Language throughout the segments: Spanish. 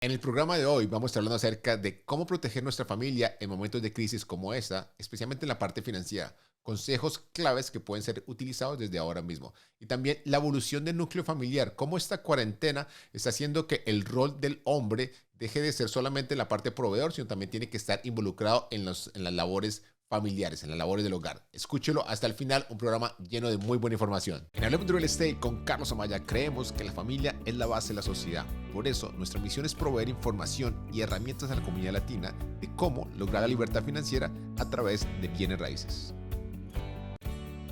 En el programa de hoy vamos a estar hablando acerca de cómo proteger nuestra familia en momentos de crisis como esta, especialmente en la parte financiera. Consejos claves que pueden ser utilizados desde ahora mismo. Y también la evolución del núcleo familiar, cómo esta cuarentena está haciendo que el rol del hombre deje de ser solamente la parte proveedor, sino también tiene que estar involucrado en las labores familiares, en las labores del hogar. Escúchelo hasta el final, un programa lleno de muy buena información. En Hablemos de Real Estate con Carlos Amaya creemos que la familia es la base de la sociedad. Por eso, nuestra misión es proveer información y herramientas a la comunidad latina de cómo lograr la libertad financiera a través de bienes raíces.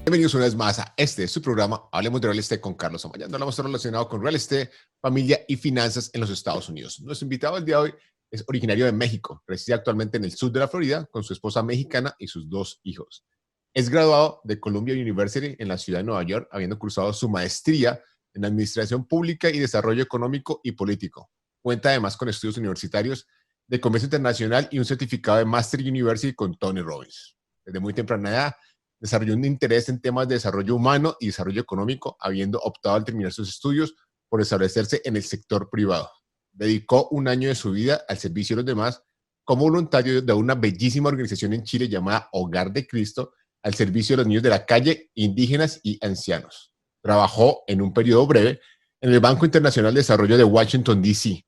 Bienvenidos una vez más a su programa, Hablemos de Real Estate con Carlos Amaya. No hablamos relacionado con Real Estate, familia y finanzas en los Estados Unidos. Nuestro invitado del día de hoy es originario de México, reside actualmente en el sur de la Florida con su esposa mexicana y sus dos hijos. Es graduado de Columbia University en la ciudad de Nueva York, habiendo cursado su maestría en Administración Pública y Desarrollo Económico y Político. Cuenta además con estudios universitarios de Comercio Internacional y un certificado de Master University con Tony Robbins. Desde muy temprana edad, desarrolló un interés en temas de desarrollo humano y desarrollo económico, habiendo optado al terminar sus estudios por establecerse en el sector privado. Dedicó un año de su vida al servicio de los demás como voluntario de una bellísima organización en Chile llamada Hogar de Cristo, al servicio de los niños de la calle, indígenas y ancianos. Trabajó en un periodo breve en el Banco Internacional de Desarrollo de Washington, D.C.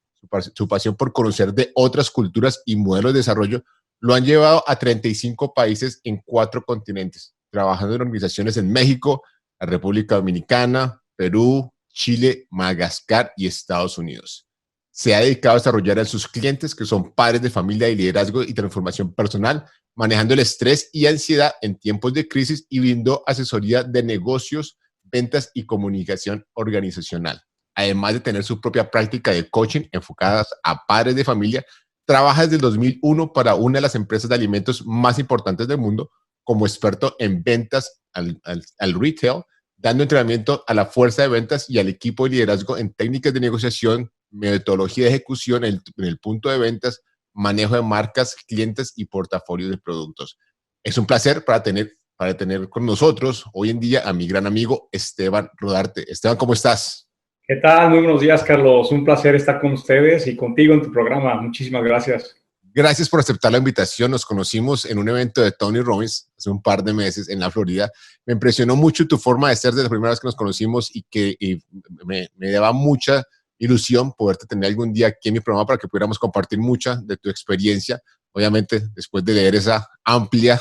Su pasión por conocer de otras culturas y modelos de desarrollo lo han llevado a 35 países en 4 continentes, trabajando en organizaciones en México, la República Dominicana, Perú, Chile, Madagascar y Estados Unidos. Se ha dedicado a desarrollar a sus clientes, que son padres de familia y liderazgo y transformación personal, manejando el estrés y ansiedad en tiempos de crisis y brindó asesoría de negocios, ventas y comunicación organizacional. Además de tener su propia práctica de coaching enfocada a padres de familia, trabaja desde el 2001 para una de las empresas de alimentos más importantes del mundo como experto en ventas al retail, dando entrenamiento a la fuerza de ventas y al equipo de liderazgo en técnicas de negociación, metodología de ejecución en el punto de ventas, manejo de marcas, clientes y portafolio de productos. Es un placer para tener con nosotros hoy en día a mi gran amigo Esteban Rodarte. Esteban, ¿cómo estás? ¿Qué tal? Muy buenos días, Carlos. Un placer estar con ustedes y contigo en tu programa. Muchísimas gracias. Gracias por aceptar la invitación. Nos conocimos en un evento de Tony Robbins hace un par de meses en la Florida. Me impresionó mucho tu forma de ser desde la primera vez que nos conocimos y me daba mucha ilusión poderte tener algún día aquí en mi programa para que pudiéramos compartir mucha de tu experiencia. Obviamente, después de leer esa amplia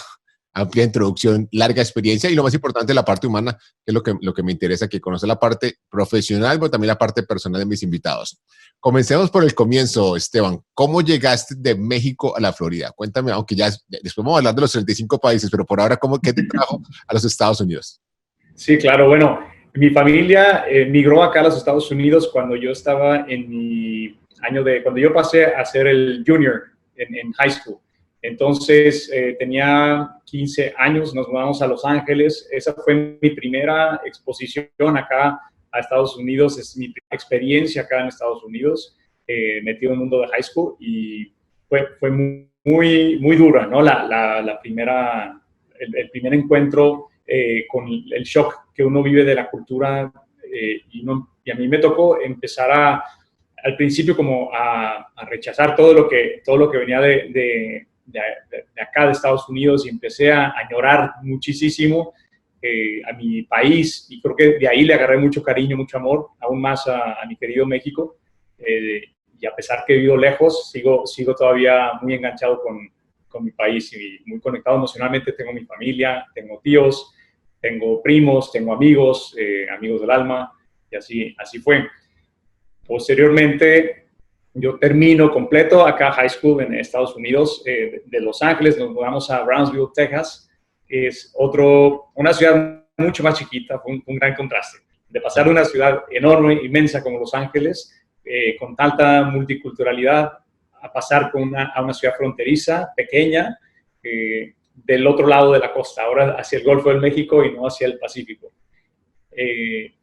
introducción, larga experiencia y lo más importante, la parte humana, que es lo que me interesa, que conocer la parte profesional, pero también la parte personal de mis invitados. Comencemos por el comienzo, Esteban. ¿Cómo llegaste de México a la Florida? Cuéntame, aunque ya después vamos a hablar de los 35 países, pero por ahora, ¿qué te trajo a los Estados Unidos? Sí, claro. Bueno, mi familia migró acá a los Estados Unidos cuando yo estaba en mi año cuando yo pasé a ser el junior en high school. Entonces, tenía 15 años, nos mudamos a Los Ángeles. Esa fue mi primera exposición acá a Estados Unidos, es mi primera experiencia acá en Estados Unidos, metido en el mundo de high school y fue muy dura, ¿no? El primer encuentro con el shock que uno vive de la cultura y a mí me tocó empezar al principio como a rechazar todo lo que venía de acá de Estados Unidos y empecé a añorar muchísimo a mi país y creo que de ahí le agarré mucho cariño, mucho amor, aún más a mi querido México y a pesar que he vivido lejos, sigo todavía muy enganchado con mi país y muy conectado emocionalmente. Tengo mi familia, tengo tíos, tengo primos, tengo amigos, amigos del alma y así fue. Posteriormente, yo termino completo acá high school en Estados Unidos, de Los Ángeles, nos mudamos a Brownsville, Texas. Es una ciudad mucho más chiquita, fue un gran contraste. De pasar de una ciudad enorme, inmensa como Los Ángeles, con tanta multiculturalidad, a pasar a una ciudad fronteriza, pequeña, del otro lado de la costa, ahora hacia el Golfo del México y no hacia el Pacífico.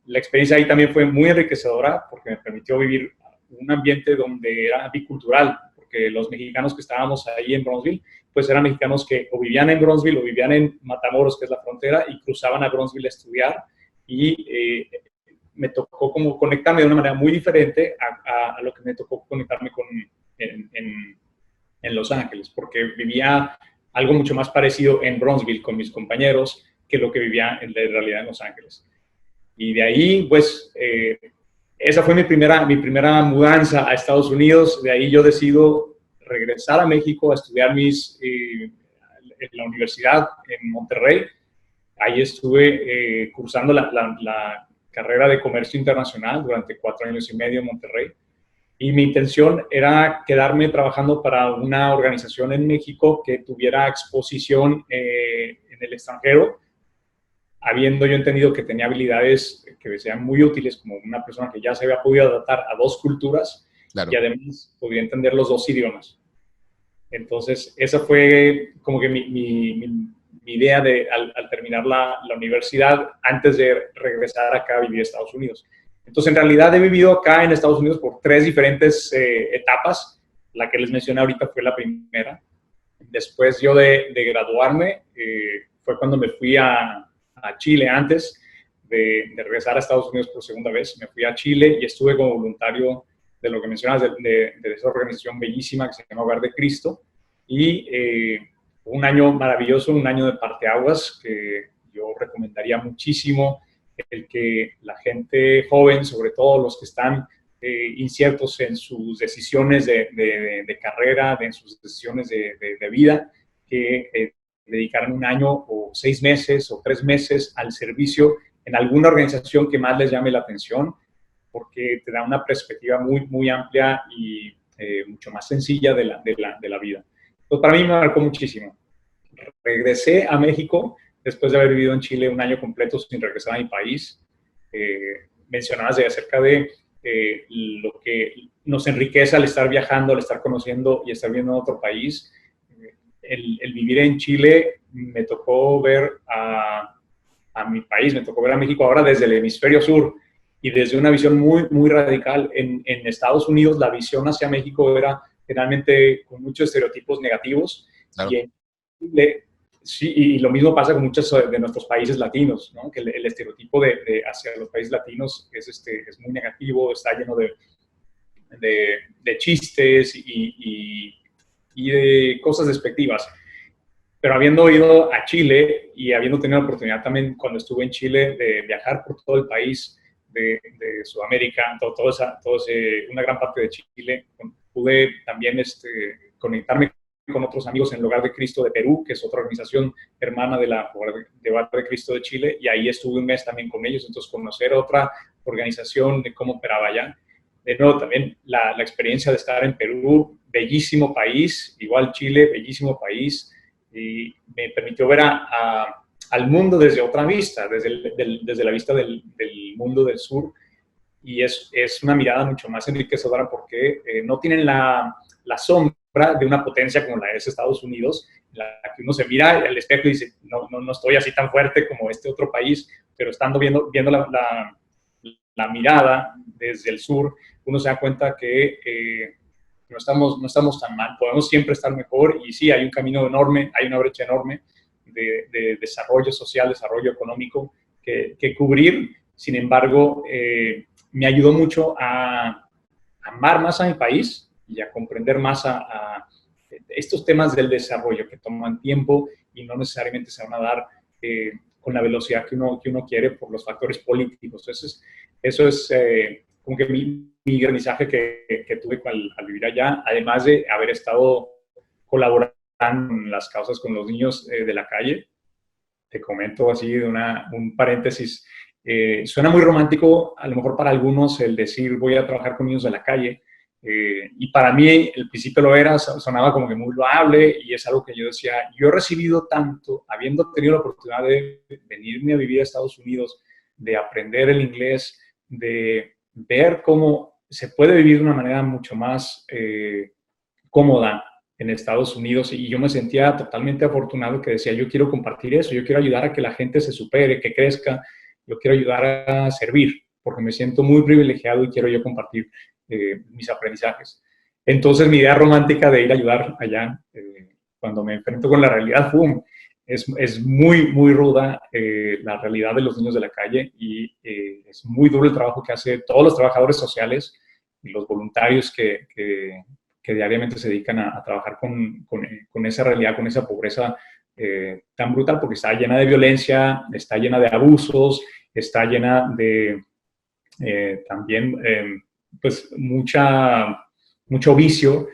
La experiencia ahí también fue muy enriquecedora porque me permitió vivir un ambiente donde era bicultural, porque los mexicanos que estábamos ahí en Brownsville, pues eran mexicanos que o vivían en Brownsville o vivían en Matamoros, que es la frontera, y cruzaban a Brownsville a estudiar y me tocó como conectarme de una manera muy diferente a lo que me tocó conectarme en Los Ángeles, porque vivía algo mucho más parecido en Bronzeville con mis compañeros que lo que vivía en realidad en Los Ángeles. Y de ahí, pues, esa fue mi primera mudanza a Estados Unidos. De ahí yo decido regresar a México a estudiar en la universidad en Monterrey. Ahí estuve cursando la carrera de comercio internacional durante 4 años y medio en Monterrey. Y mi intención era quedarme trabajando para una organización en México que tuviera exposición en el extranjero, habiendo yo entendido que tenía habilidades que sean muy útiles como una persona que ya se había podido adaptar a 2 culturas, Claro. y además podía entender los 2 idiomas. Entonces, esa fue como que mi idea al terminar la universidad, antes de regresar acá a vivir a Estados Unidos. Entonces, en realidad he vivido acá en Estados Unidos por 3 diferentes etapas. La que les mencioné ahorita fue la primera. Después yo de graduarme, fue cuando me fui a Chile antes de regresar a Estados Unidos por segunda vez. Me fui a Chile y estuve como voluntario de lo que mencionas, de esa organización bellísima que se llama Hogar de Cristo. Y un año maravilloso, un año de parteaguas que yo recomendaría muchísimo, el que la gente joven, sobre todo los que están inciertos en sus decisiones de carrera, en sus decisiones de vida, que dedicaran un año o 6 meses o 3 meses al servicio en alguna organización que más les llame la atención, porque te da una perspectiva muy, muy amplia y mucho más sencilla de la vida. Entonces, para mí me marcó muchísimo. Regresé a México después de haber vivido en Chile un año completo sin regresar a mi país. Mencionabas acerca de lo que nos enriquece al estar viajando, al estar conociendo y estar viendo en otro país. El vivir en Chile me tocó ver a mi país, me tocó ver a México ahora desde el hemisferio sur y desde una visión muy, muy radical. En Estados Unidos la visión hacia México era generalmente con muchos estereotipos negativos. Claro. Y en Chile, sí, y lo mismo pasa con muchos de nuestros países latinos, ¿no? Que el estereotipo hacia los países latinos es muy negativo, está lleno de chistes y de cosas despectivas. Pero habiendo ido a Chile y habiendo tenido la oportunidad también cuando estuve en Chile de viajar por todo el país de Sudamérica, una gran parte de Chile, pude también conectarme con otros amigos en el Hogar de Cristo de Perú, que es otra organización hermana de Hogar de Cristo de Chile, y ahí estuve un mes también con ellos. Entonces, conocer otra organización, de cómo operaba allá. De nuevo, también la experiencia de estar en Perú, bellísimo país, igual Chile, bellísimo país, y me permitió ver al mundo desde otra vista, desde la vista del mundo del sur, y es una mirada mucho más enriquecedora porque no tienen la sombra de una potencia como la es Estados Unidos, la que uno se mira al espejo y dice, no estoy así tan fuerte como este otro país, pero estando viendo la mirada desde el sur, uno se da cuenta que no estamos tan mal, podemos siempre estar mejor, y sí, hay un camino enorme, hay una brecha enorme de desarrollo social, desarrollo económico que cubrir. Sin embargo, me ayudó mucho a amar más a mi país y a comprender más a estos temas del desarrollo que toman tiempo y no necesariamente se van a dar con la velocidad que uno quiere por los factores políticos. Entonces, eso es como que mi aprendizaje que tuve al vivir allá, además de haber estado colaborando en las causas con los niños de la calle. Te comento así de un paréntesis. Suena muy romántico, a lo mejor para algunos, el decir voy a trabajar con niños de la calle. Y para mí, el principio lo era, sonaba como que muy loable, y es algo que yo decía, yo he recibido tanto, habiendo tenido la oportunidad de venirme a vivir a Estados Unidos, de aprender el inglés, de ver cómo se puede vivir de una manera mucho más cómoda en Estados Unidos, y yo me sentía totalmente afortunado, que decía, yo quiero compartir eso, yo quiero ayudar a que la gente se supere, que crezca, yo quiero ayudar a servir, porque me siento muy privilegiado y quiero yo compartir mis aprendizajes. Entonces, mi idea romántica de ir a ayudar allá, cuando me enfrento con la realidad, ¡pum!, es muy, muy ruda la realidad de los niños de la calle y es muy duro el trabajo que hacen todos los trabajadores sociales y los voluntarios que diariamente se dedican a trabajar con esa realidad, con esa pobreza tan brutal, porque está llena de violencia, está llena de abusos, está llena de también pues mucho vicio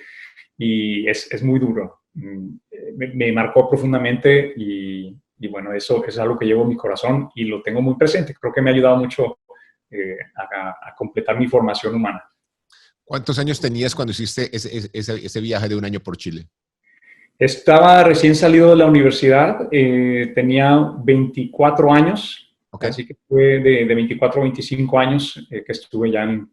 y es muy duro. Me marcó profundamente y bueno, eso es algo que llevo en mi corazón y lo tengo muy presente. Creo que me ha ayudado mucho a completar mi formación humana. ¿Cuántos años tenías cuando hiciste ese viaje de un año por Chile? Estaba recién salido de la universidad, tenía 24 años, Ok. así que fue de 24 a 25 años que estuve ya en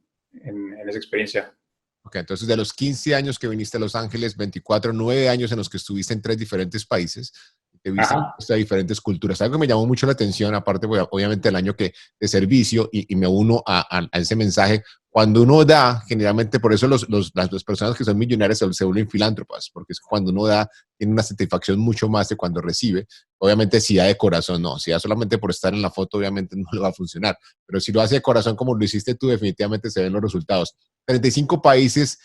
esa experiencia. Ok, entonces de los 15 años que viniste a Los Ángeles, 24, 9 años en los que estuviste en 3 diferentes países, que viste Ajá. diferentes culturas. Algo que me llamó mucho la atención, aparte, pues, obviamente, el año de servicio, y me uno a ese mensaje. Cuando uno da, generalmente, por eso las personas que son millonarias se vuelven filántropas, porque es cuando uno da, tiene una satisfacción mucho más de cuando recibe. Obviamente, si da de corazón, no. Si da solamente por estar en la foto, obviamente no le va a funcionar. Pero si lo hace de corazón, como lo hiciste tú, definitivamente se ven los resultados. 35 países.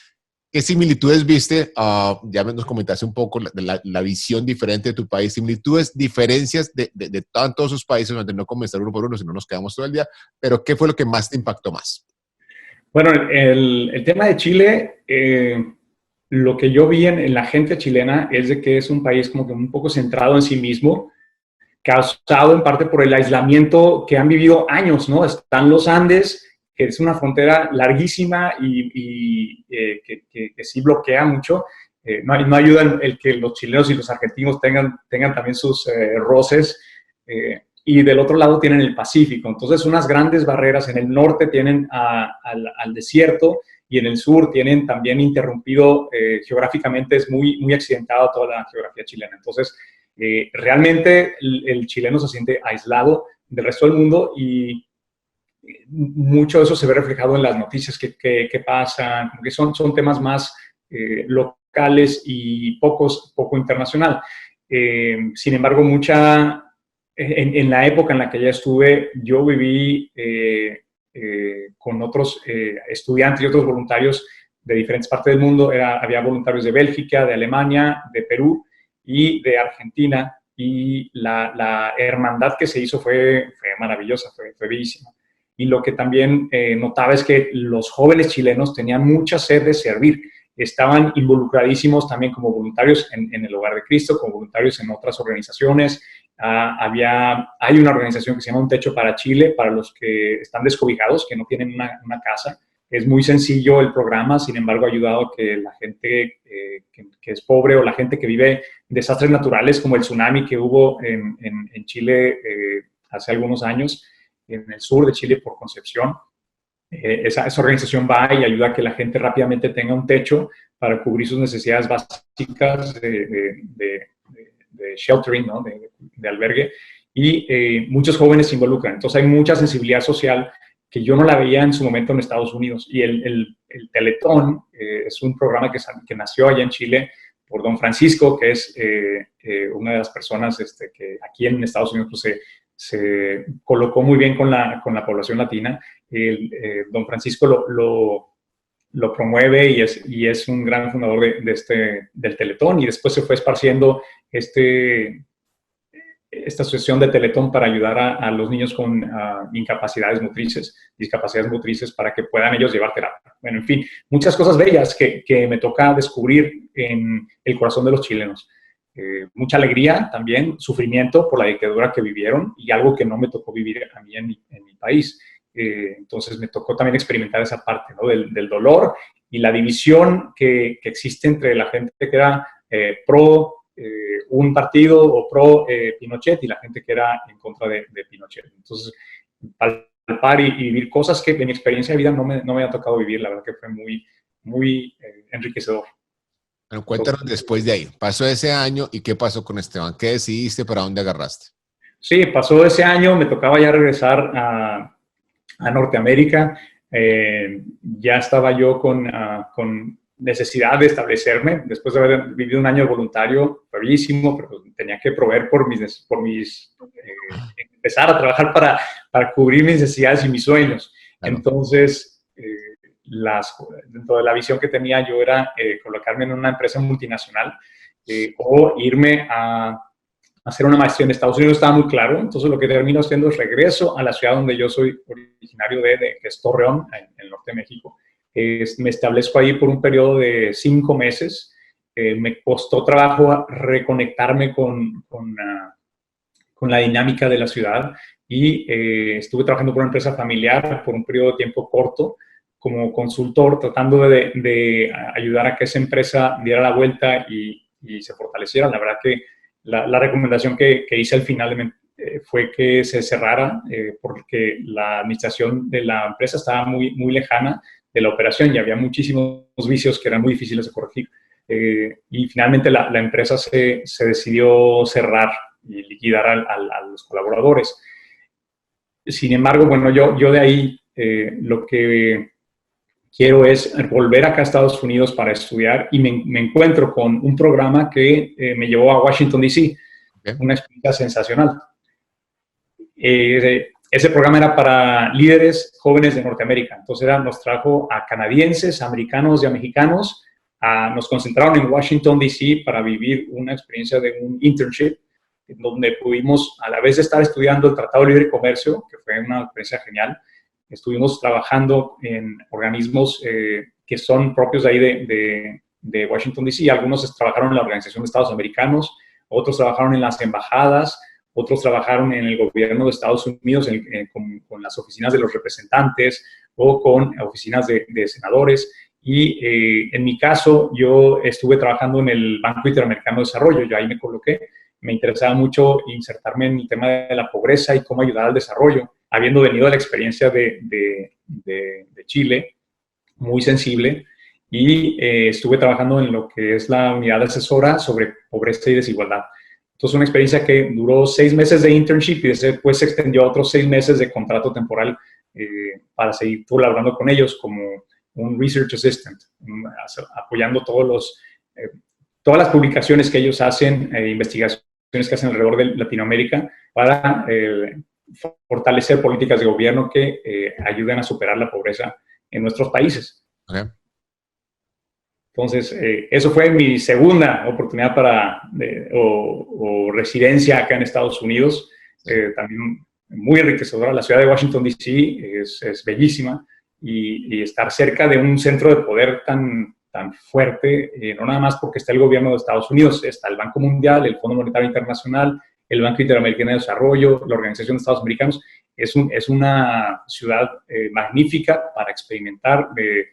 ¿Qué similitudes viste? Ya nos comentaste un poco la visión diferente de tu país, similitudes, diferencias de todos esos países, donde no comenzar uno por uno, si no nos quedamos todo el día, pero ¿qué fue lo que más te impactó más? Bueno, el tema de Chile, lo que yo vi en la gente chilena es de que es un país como que un poco centrado en sí mismo, causado en parte por el aislamiento que han vivido años, ¿no? Están los Andes, que es una frontera larguísima y que sí bloquea mucho. No ayuda el que los chilenos y los argentinos tengan también sus roces. Y del otro lado tienen el Pacífico. Entonces, unas grandes barreras. En el norte tienen al desierto y en el sur tienen también interrumpido geográficamente, es muy accidentada toda la geografía chilena. Entonces, realmente el chileno se siente aislado del resto del mundo y mucho de eso se ve reflejado en las noticias que pasan, que son temas más locales y poco internacional. Sin embargo, en la época en la que ya estuve, yo viví con otros estudiantes y otros voluntarios de diferentes partes del mundo. Había voluntarios de Bélgica, de Alemania, de Perú y de Argentina. Y la hermandad que se hizo fue maravillosa, fue bellísima. Y lo que también notaba es que los jóvenes chilenos tenían mucha sed de servir. Estaban involucradísimos también como voluntarios en el Hogar de Cristo, como voluntarios en otras organizaciones. Hay una organización que se llama Un Techo para Chile, para los que están descobijados, que no tienen una casa. Es muy sencillo el programa, sin embargo, ha ayudado a que la gente que es pobre o la gente que vive desastres naturales como el tsunami que hubo en Chile hace algunos años, en el sur de Chile por Concepción. Esa organización va y ayuda a que la gente rápidamente tenga un techo para cubrir sus necesidades básicas de sheltering, ¿no? de albergue, y muchos jóvenes se involucran. Entonces hay mucha sensibilidad social que yo no la veía en su momento en Estados Unidos. Y el Teletón es un programa que nació allá en Chile por don Francisco, que es una de las personas que aquí en Estados Unidos pues, se colocó muy bien con la población latina. Don Francisco lo promueve y es un gran fundador del Teletón, y después se fue esparciendo esta asociación de Teletón para ayudar a los niños con discapacidades motrices, para que puedan ellos llevar terapia. Bueno, en fin, muchas cosas bellas que me toca descubrir en el corazón de los chilenos. Mucha alegría también, sufrimiento por la dictadura que vivieron y algo que no me tocó vivir a mí en mi país. Entonces me tocó también experimentar esa parte, ¿no? del dolor y la división que existe entre la gente que era pro un partido o pro Pinochet y la gente que era en contra de Pinochet. Entonces, palpar y vivir cosas que en mi experiencia de vida no me había tocado vivir, la verdad que fue muy enriquecedor. Bueno, cuéntanos después de ahí. Pasó ese año y ¿qué pasó con Esteban? ¿Qué decidiste? ¿Para dónde agarraste? Sí, pasó ese año, me tocaba ya regresar a Norteamérica. Ya estaba yo con necesidad de establecerme. Después de haber vivido un año voluntario, fue bellísimo, pero tenía que proveer empezar a trabajar para cubrir mis necesidades y mis sueños. Claro. Entonces, dentro de la visión que tenía yo era colocarme en una empresa multinacional o irme a hacer una maestría en Estados Unidos. Estaba muy claro. Entonces, lo que termino haciendo es regreso a la ciudad donde yo soy originario que es Torreón, en el norte de México. Me establezco ahí por un periodo de 5 meses. Me costó trabajo reconectarme con la dinámica de la ciudad y estuve trabajando por una empresa familiar por un periodo de tiempo corto como consultor, tratando de ayudar a que esa empresa diera la vuelta y se fortaleciera. La verdad que la recomendación que hice al final fue que se cerrara porque la administración de la empresa estaba muy, muy lejana de la operación y había muchísimos vicios que eran muy difíciles de corregir. Y finalmente la empresa se decidió cerrar y liquidar a los colaboradores. Sin embargo, bueno, yo de ahí lo que quiero es volver acá a Estados Unidos para estudiar y me encuentro con un programa que me llevó a Washington, D.C., una experiencia sensacional. Ese programa era para líderes jóvenes de Norteamérica. Entonces nos trajo a canadienses, a americanos y a mexicanos. Nos concentraron en Washington, D.C. para vivir una experiencia de un internship, en donde pudimos, a la vez de estar estudiando el Tratado de Libre Comercio, que fue una experiencia genial, estuvimos trabajando en organismos que son propios de ahí de Washington, D.C. Algunos trabajaron en la Organización de Estados Americanos, otros trabajaron en las embajadas, otros trabajaron en el gobierno de Estados Unidos con las oficinas de los representantes o con oficinas de senadores. Y en mi caso, yo estuve trabajando en el Banco Interamericano de Desarrollo. Yo ahí me coloqué. Me interesaba mucho insertarme en el tema de la pobreza y cómo ayudar al desarrollo, habiendo venido de la experiencia de Chile, muy sensible, y estuve trabajando en lo que es la unidad asesora sobre pobreza y desigualdad. Entonces, una experiencia que duró 6 meses de internship y después se extendió a otros 6 meses de contrato temporal para seguir colaborando con ellos como un research assistant, apoyando todas las publicaciones que ellos hacen, investigaciones que hacen alrededor de Latinoamérica para fortalecer políticas de gobierno que ayuden a superar la pobreza en nuestros países. Okay. Entonces, eso fue mi segunda oportunidad o residencia acá en Estados Unidos. También muy enriquecedora. La ciudad de Washington, D.C. es bellísima y estar cerca de un centro de poder tan fuerte, no nada más porque está el gobierno de Estados Unidos, está el Banco Mundial, el Fondo Monetario Internacional, el Banco Interamericano de Desarrollo, la Organización de Estados Americanos. Es una ciudad magnífica para experimentar de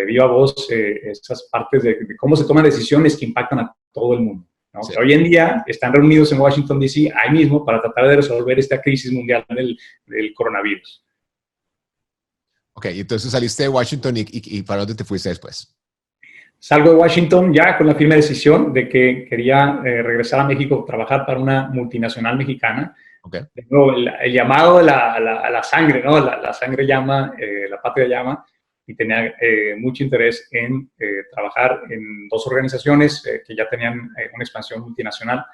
viva voz esas partes de cómo se toman decisiones que impactan a todo el mundo, ¿no? Sí. O sea, hoy en día están reunidos en Washington, D.C., ahí mismo, para tratar de resolver esta crisis mundial del coronavirus. Ok, entonces saliste de Washington y ¿para dónde te fuiste después? Salgo de Washington ya con la firme decisión de que quería regresar a México, trabajar para una multinacional mexicana. Okay. Luego, el llamado a la sangre, ¿no? La sangre llama, la patria llama, y tenía mucho interés en trabajar en 2 organizaciones que ya tenían una expansión multinacional.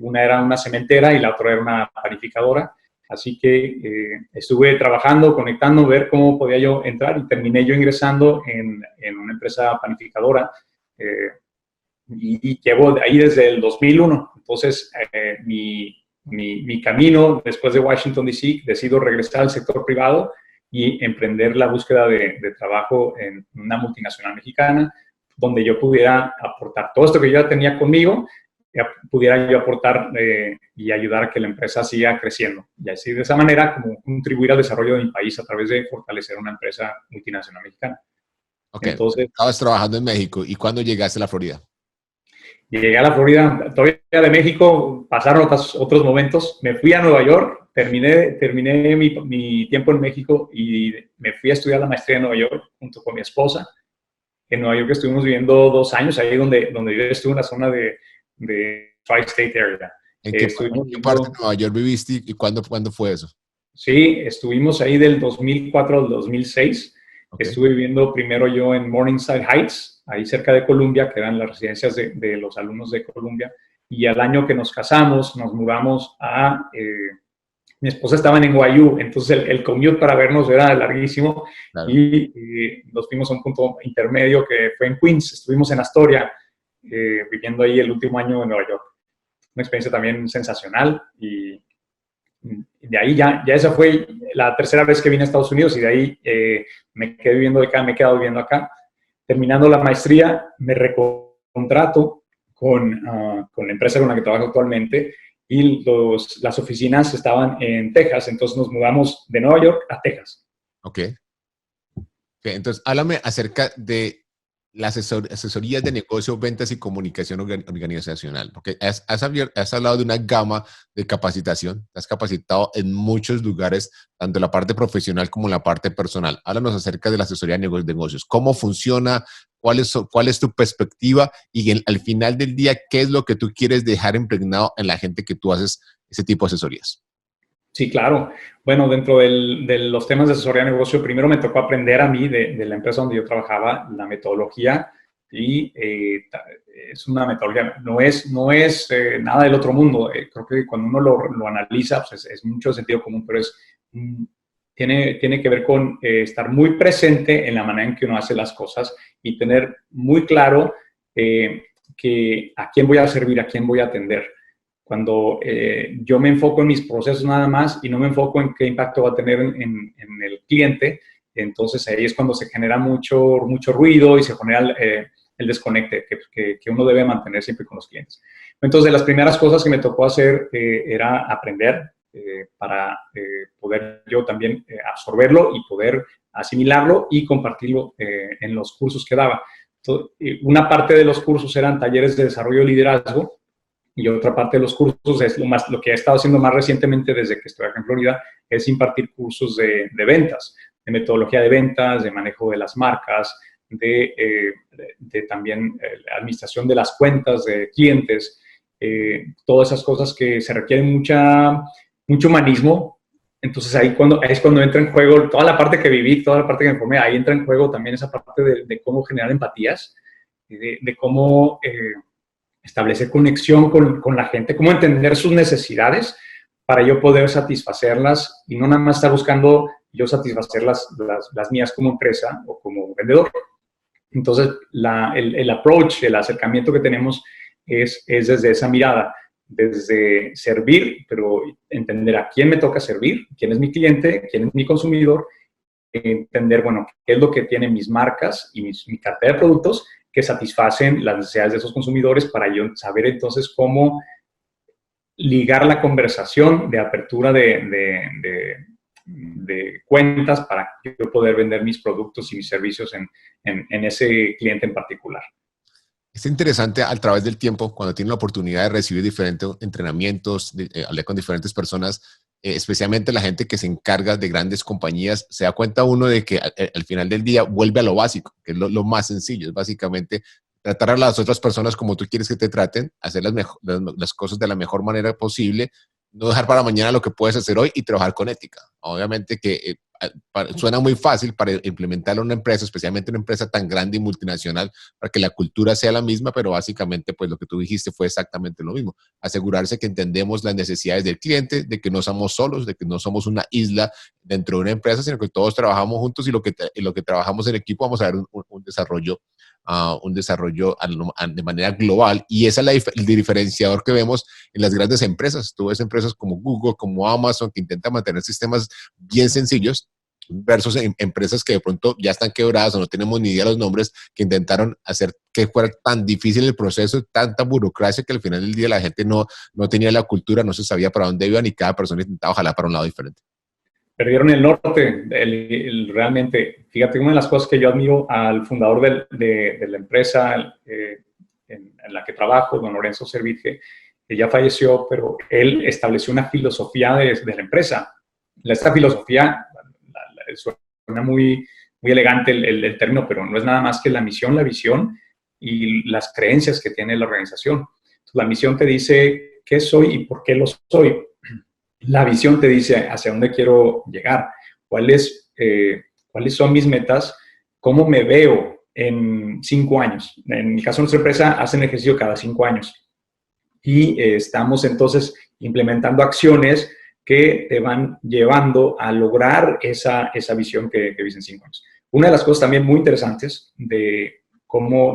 Una era una cementera y la otra era una panificadora. Así que estuve trabajando, conectando, ver cómo podía yo entrar y terminé yo ingresando en una empresa panificadora y llevo ahí desde el 2001. Entonces, mi camino después de Washington, D.C., decido regresar al sector privado y emprender la búsqueda de trabajo en una multinacional mexicana donde yo pudiera aportar todo esto que yo ya tenía conmigo, pudiera yo aportar y ayudar a que la empresa siga creciendo. Y así, de esa manera, como contribuir al desarrollo de mi país a través de fortalecer una empresa multinacional mexicana. Ok, entonces, estabas trabajando en México. ¿Y cuándo llegaste a la Florida? Llegué a la Florida, todavía de México, pasaron otros momentos. Me fui a Nueva York, terminé mi tiempo en México y me fui a estudiar la maestría en Nueva York junto con mi esposa. En Nueva York estuvimos viviendo 2 años, ahí donde yo estuve en la zona de Tri-State Area. ¿En qué parte de Nueva York viviste y cuándo fue eso? Sí, estuvimos ahí del 2004 al 2006. Ok, Estuve viviendo primero yo en Morningside Heights, ahí cerca de Columbia, que eran las residencias de los alumnos de Columbia. Y al año que nos casamos, nos mudamos a... mi esposa estaba en NYU, entonces el commute para vernos era larguísimo claro. y nos fuimos a un punto intermedio que fue en Queens. Estuvimos en Astoria, viviendo ahí el último año en Nueva York. Una experiencia también sensacional y de ahí ya esa fue la tercera vez que vine a Estados Unidos y de ahí me quedé viviendo acá, me he quedado viviendo acá. Terminando la maestría, me recontrato con la empresa con la que trabajo actualmente y las oficinas estaban en Texas, entonces nos mudamos de Nueva York a Texas. Ok. Ok, entonces, háblame acerca de las asesorías de negocio, ventas y comunicación organizacional, porque has hablado de una gama de capacitación, te has capacitado en muchos lugares, tanto en la parte profesional como en la parte personal. Háblanos acerca de la asesoría de negocios, cómo funciona, cuál es tu perspectiva y al final del día, qué es lo que tú quieres dejar impregnado en la gente que tú haces ese tipo de asesorías. Sí, claro. Bueno, dentro de los temas de asesoría de negocio, primero me tocó aprender a mí de la empresa donde yo trabajaba la metodología y es una metodología, no es nada del otro mundo. Creo que cuando uno lo analiza, pues es mucho sentido común, pero mm, tiene que ver con estar muy presente en la manera en que uno hace las cosas y tener muy claro que a quién voy a servir, a quién voy a atender. Cuando yo me enfoco en mis procesos nada más y no me enfoco en qué impacto va a tener en el cliente, entonces ahí es cuando se genera mucho ruido y se genera el desconecte que uno debe mantener siempre con los clientes. Entonces, las primeras cosas que me tocó hacer era aprender para poder yo también absorberlo y poder asimilarlo y compartirlo en los cursos que daba. Entonces, una parte de los cursos eran talleres de desarrollo de liderazgo y otra parte de los cursos es lo que he estado haciendo más recientemente desde que estoy acá en Florida, es impartir cursos de ventas, de metodología de ventas, de manejo de las marcas, de también administración de las cuentas de clientes, todas esas cosas que se requieren mucho humanismo. Entonces ahí es cuando entra en juego toda la parte que viví, toda la parte que me formé, ahí entra en juego también esa parte de cómo generar empatías, de cómo establecer conexión con la gente, cómo entender sus necesidades para yo poder satisfacerlas y no nada más estar buscando yo satisfacer las mías como empresa o como vendedor. Entonces, el approach, el acercamiento que tenemos es desde esa mirada, desde servir, pero entender a quién me toca servir, quién es mi cliente, quién es mi consumidor, entender, bueno, qué es lo que tienen mis marcas y mi cartera de productos que satisfacen las necesidades de esos consumidores para yo saber entonces cómo ligar la conversación de apertura de cuentas para yo poder vender mis productos y mis servicios en ese cliente en particular. Es interesante a través del tiempo, cuando tiene la oportunidad de recibir diferentes entrenamientos, hablar con diferentes personas, especialmente la gente que se encarga de grandes compañías, se da cuenta uno de que al final del día vuelve a lo básico, que es lo más sencillo, es básicamente tratar a las otras personas como tú quieres que te traten, hacer las cosas de la mejor manera posible, no dejar para mañana lo que puedes hacer hoy y trabajar con ética. Obviamente que suena muy fácil para implementarlo en una empresa, especialmente una empresa tan grande y multinacional, para que la cultura sea la misma, pero básicamente pues lo que tú dijiste fue exactamente lo mismo. Asegurarse que entendemos las necesidades del cliente, de que no somos solos, de que no somos una isla dentro de una empresa, sino que todos trabajamos juntos y lo que trabajamos en equipo vamos a ver un desarrollo de manera global. Y ese es el diferenciador que vemos en las grandes empresas. Tú ves empresas como Google, como Amazon, que intentan mantener sistemas bien sencillos versus empresas que de pronto ya están quebradas o no tenemos ni idea de los nombres, que intentaron hacer que fuera tan difícil el proceso, tanta burocracia que al final del día la gente no tenía la cultura, no se sabía para dónde iban y cada persona intentaba jalar para un lado diferente. Perdieron el norte, realmente. Fíjate, una de las cosas que yo admiro al fundador de la empresa en la que trabajo, don Lorenzo Servige, que ya falleció, pero él estableció una filosofía de la empresa. Esta filosofía suena muy elegante el término, pero no es nada más que la misión, la visión y las creencias que tiene la organización. Entonces, la misión te dice qué soy y por qué lo soy. La visión te dice hacia dónde quiero llegar, cuál es cuáles son mis metas, cómo me veo en 5 años. En el caso de nuestra empresa, hacen ejercicio cada 5 años. Y estamos entonces implementando acciones que te van llevando a lograr esa visión que ves en 5 años. Una de las cosas también muy interesantes de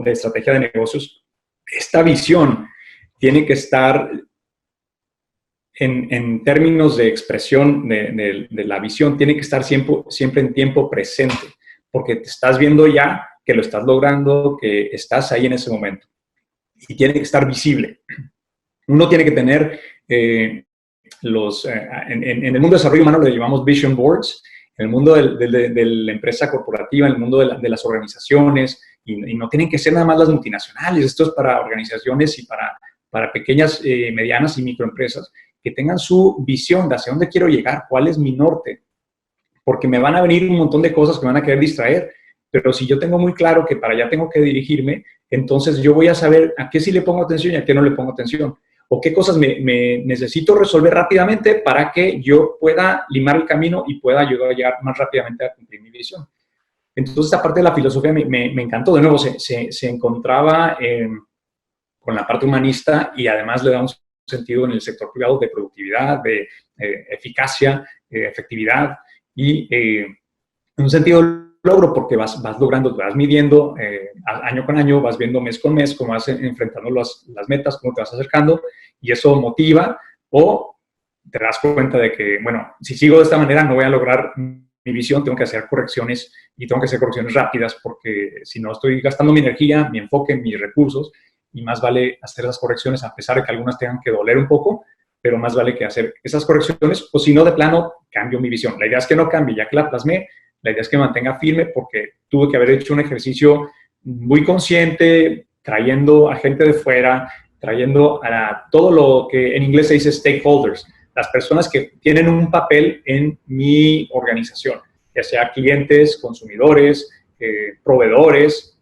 estrategia de negocios, esta visión tiene que estar en términos de expresión de la visión, tiene que estar siempre en tiempo presente, porque te estás viendo ya que lo estás logrando, que estás ahí en ese momento. Y tiene que estar visible. Uno tiene que tener en el mundo de desarrollo humano le llamamos vision boards, en el mundo de la empresa corporativa, en el mundo de las organizaciones, y no tienen que ser nada más las multinacionales, esto es para organizaciones y para pequeñas, medianas y microempresas, que tengan su visión de hacia dónde quiero llegar, cuál es mi norte, porque me van a venir un montón de cosas que me van a querer distraer, pero si yo tengo muy claro que para allá tengo que dirigirme, entonces yo voy a saber a qué sí le pongo atención y a qué no le pongo atención, o qué cosas me necesito resolver rápidamente para que yo pueda limar el camino y pueda ayudar a llegar más rápidamente a cumplir mi visión. Entonces, esta parte de la filosofía me encantó. De nuevo, se encontraba con la parte humanista y además le da un sentido en el sector privado de productividad, de eficacia, efectividad y un sentido de logro porque vas logrando, vas midiendo año con año, vas viendo mes con mes cómo vas enfrentando las metas, cómo te vas acercando y eso motiva o te das cuenta de que, bueno, si sigo de esta manera no voy a lograr mi visión, tengo que hacer correcciones y tengo que hacer correcciones rápidas porque si no estoy gastando mi energía, mi enfoque, mis recursos y más vale hacer esas correcciones a pesar de que algunas tengan que doler un poco, pero más vale que hacer esas correcciones o si no, de plano, cambio mi visión. La idea es que no cambie, ya que la plasmé, la idea es que me mantenga firme porque tuve que haber hecho un ejercicio muy consciente, trayendo a gente de fuera, trayendo a todo lo que en inglés se dice stakeholders, las personas que tienen un papel en mi organización, ya sea clientes, consumidores, proveedores,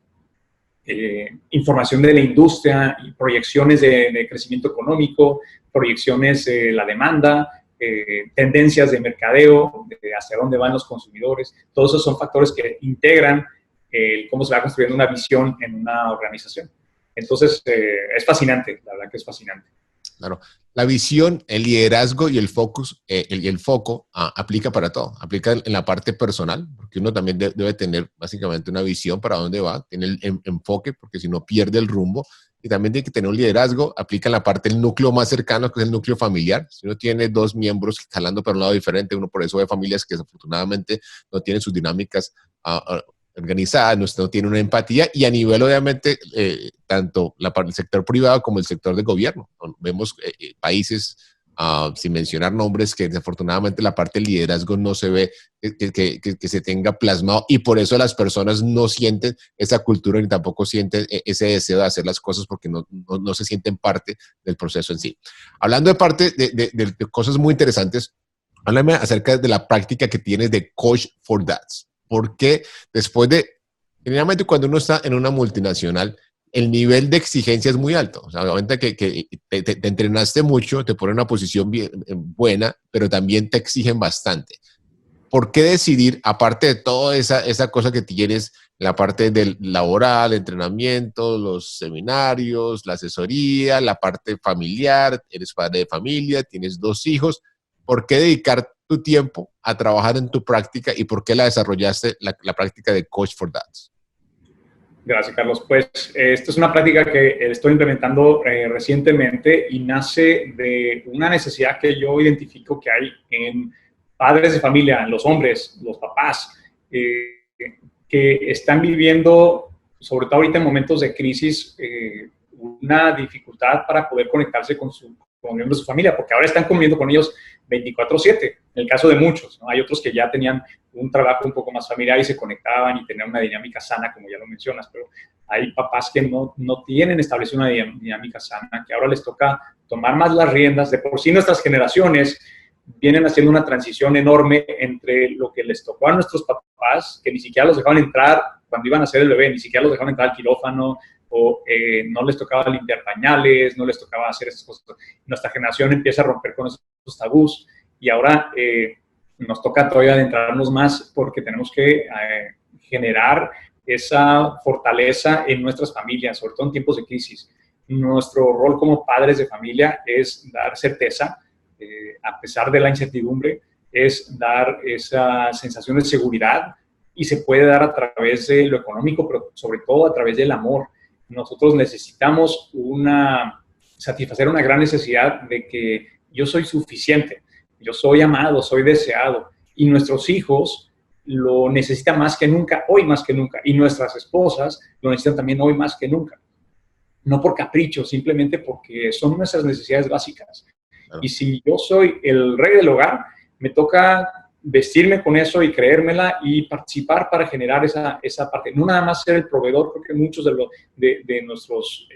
información de la industria, y proyecciones de crecimiento económico, proyecciones de la demanda, tendencias de mercadeo, de hacia dónde van los consumidores. Todos esos son factores que integran cómo se va construyendo una visión en una organización. Entonces, es fascinante, la verdad que es fascinante. Claro. La visión, el liderazgo y el focus, el foco aplica para todo. Aplica en la parte personal, porque uno también debe tener básicamente una visión para dónde va, tiene el enfoque, porque si no pierde el rumbo. Y también tiene que tener un liderazgo, aplica en la parte del núcleo más cercano, que es el núcleo familiar. Si uno tiene dos miembros jalando para un lado diferente, uno por eso ve familias que desafortunadamente no tienen sus dinámicas organizada, no tiene una empatía y a nivel obviamente tanto el sector privado como el sector de gobierno. Vemos países, sin mencionar nombres, que desafortunadamente la parte del liderazgo no se ve que se tenga plasmado y por eso las personas no sienten esa cultura ni tampoco sienten ese deseo de hacer las cosas porque no se sienten parte del proceso en sí. Hablando de parte de cosas muy interesantes, háblame acerca de la práctica que tienes de Coach for Dads. Porque después generalmente cuando uno está en una multinacional, el nivel de exigencia es muy alto. O sea, obviamente que te entrenaste mucho, te ponen en una posición bien, buena, pero también te exigen bastante. ¿Por qué decidir, aparte de toda esa cosa que tienes, la parte del laboral, entrenamiento, los seminarios, la asesoría, la parte familiar, eres padre de familia, tienes 2 hijos, ¿por qué dedicar tu tiempo a trabajar en tu práctica y por qué la desarrollaste, la práctica de Coach for Dads? Gracias, Carlos. Pues esta es una práctica que estoy implementando recientemente y nace de una necesidad que yo identifico que hay en padres de familia, los hombres, los papás, que están viviendo, sobre todo ahorita en momentos de crisis, una dificultad para poder conectarse con miembros de su familia, porque ahora están conviviendo con ellos 24/7, en el caso de muchos, ¿no? Hay otros que ya tenían un trabajo un poco más familiar y se conectaban y tenían una dinámica sana, como ya lo mencionas, pero hay papás que no tienen establecida una dinámica sana, que ahora les toca tomar más las riendas. De por sí nuestras generaciones vienen haciendo una transición enorme entre lo que les tocó a nuestros papás, que ni siquiera los dejaban entrar cuando iban a hacer el bebé, ni siquiera los dejaban entrar al quirófano, o no les tocaba limpiar pañales, no les tocaba hacer esas cosas. Nuestra generación empieza a romper con esos tabús y ahora nos toca todavía adentrarnos más porque tenemos que generar esa fortaleza en nuestras familias, sobre todo en tiempos de crisis. Nuestro rol como padres de familia es dar certeza, a pesar de la incertidumbre, es dar esa sensación de seguridad y se puede dar a través de lo económico, pero sobre todo a través del amor. Nosotros necesitamos satisfacer una gran necesidad de que yo soy suficiente, yo soy amado, soy deseado, y nuestros hijos lo necesitan más que nunca, hoy más que nunca, y nuestras esposas lo necesitan también hoy más que nunca. No por capricho, simplemente porque son nuestras necesidades básicas. Claro. Y si yo soy el rey del hogar, me toca vestirme con eso y creérmela y participar para generar esa parte. No nada más ser el proveedor, porque muchos de nuestros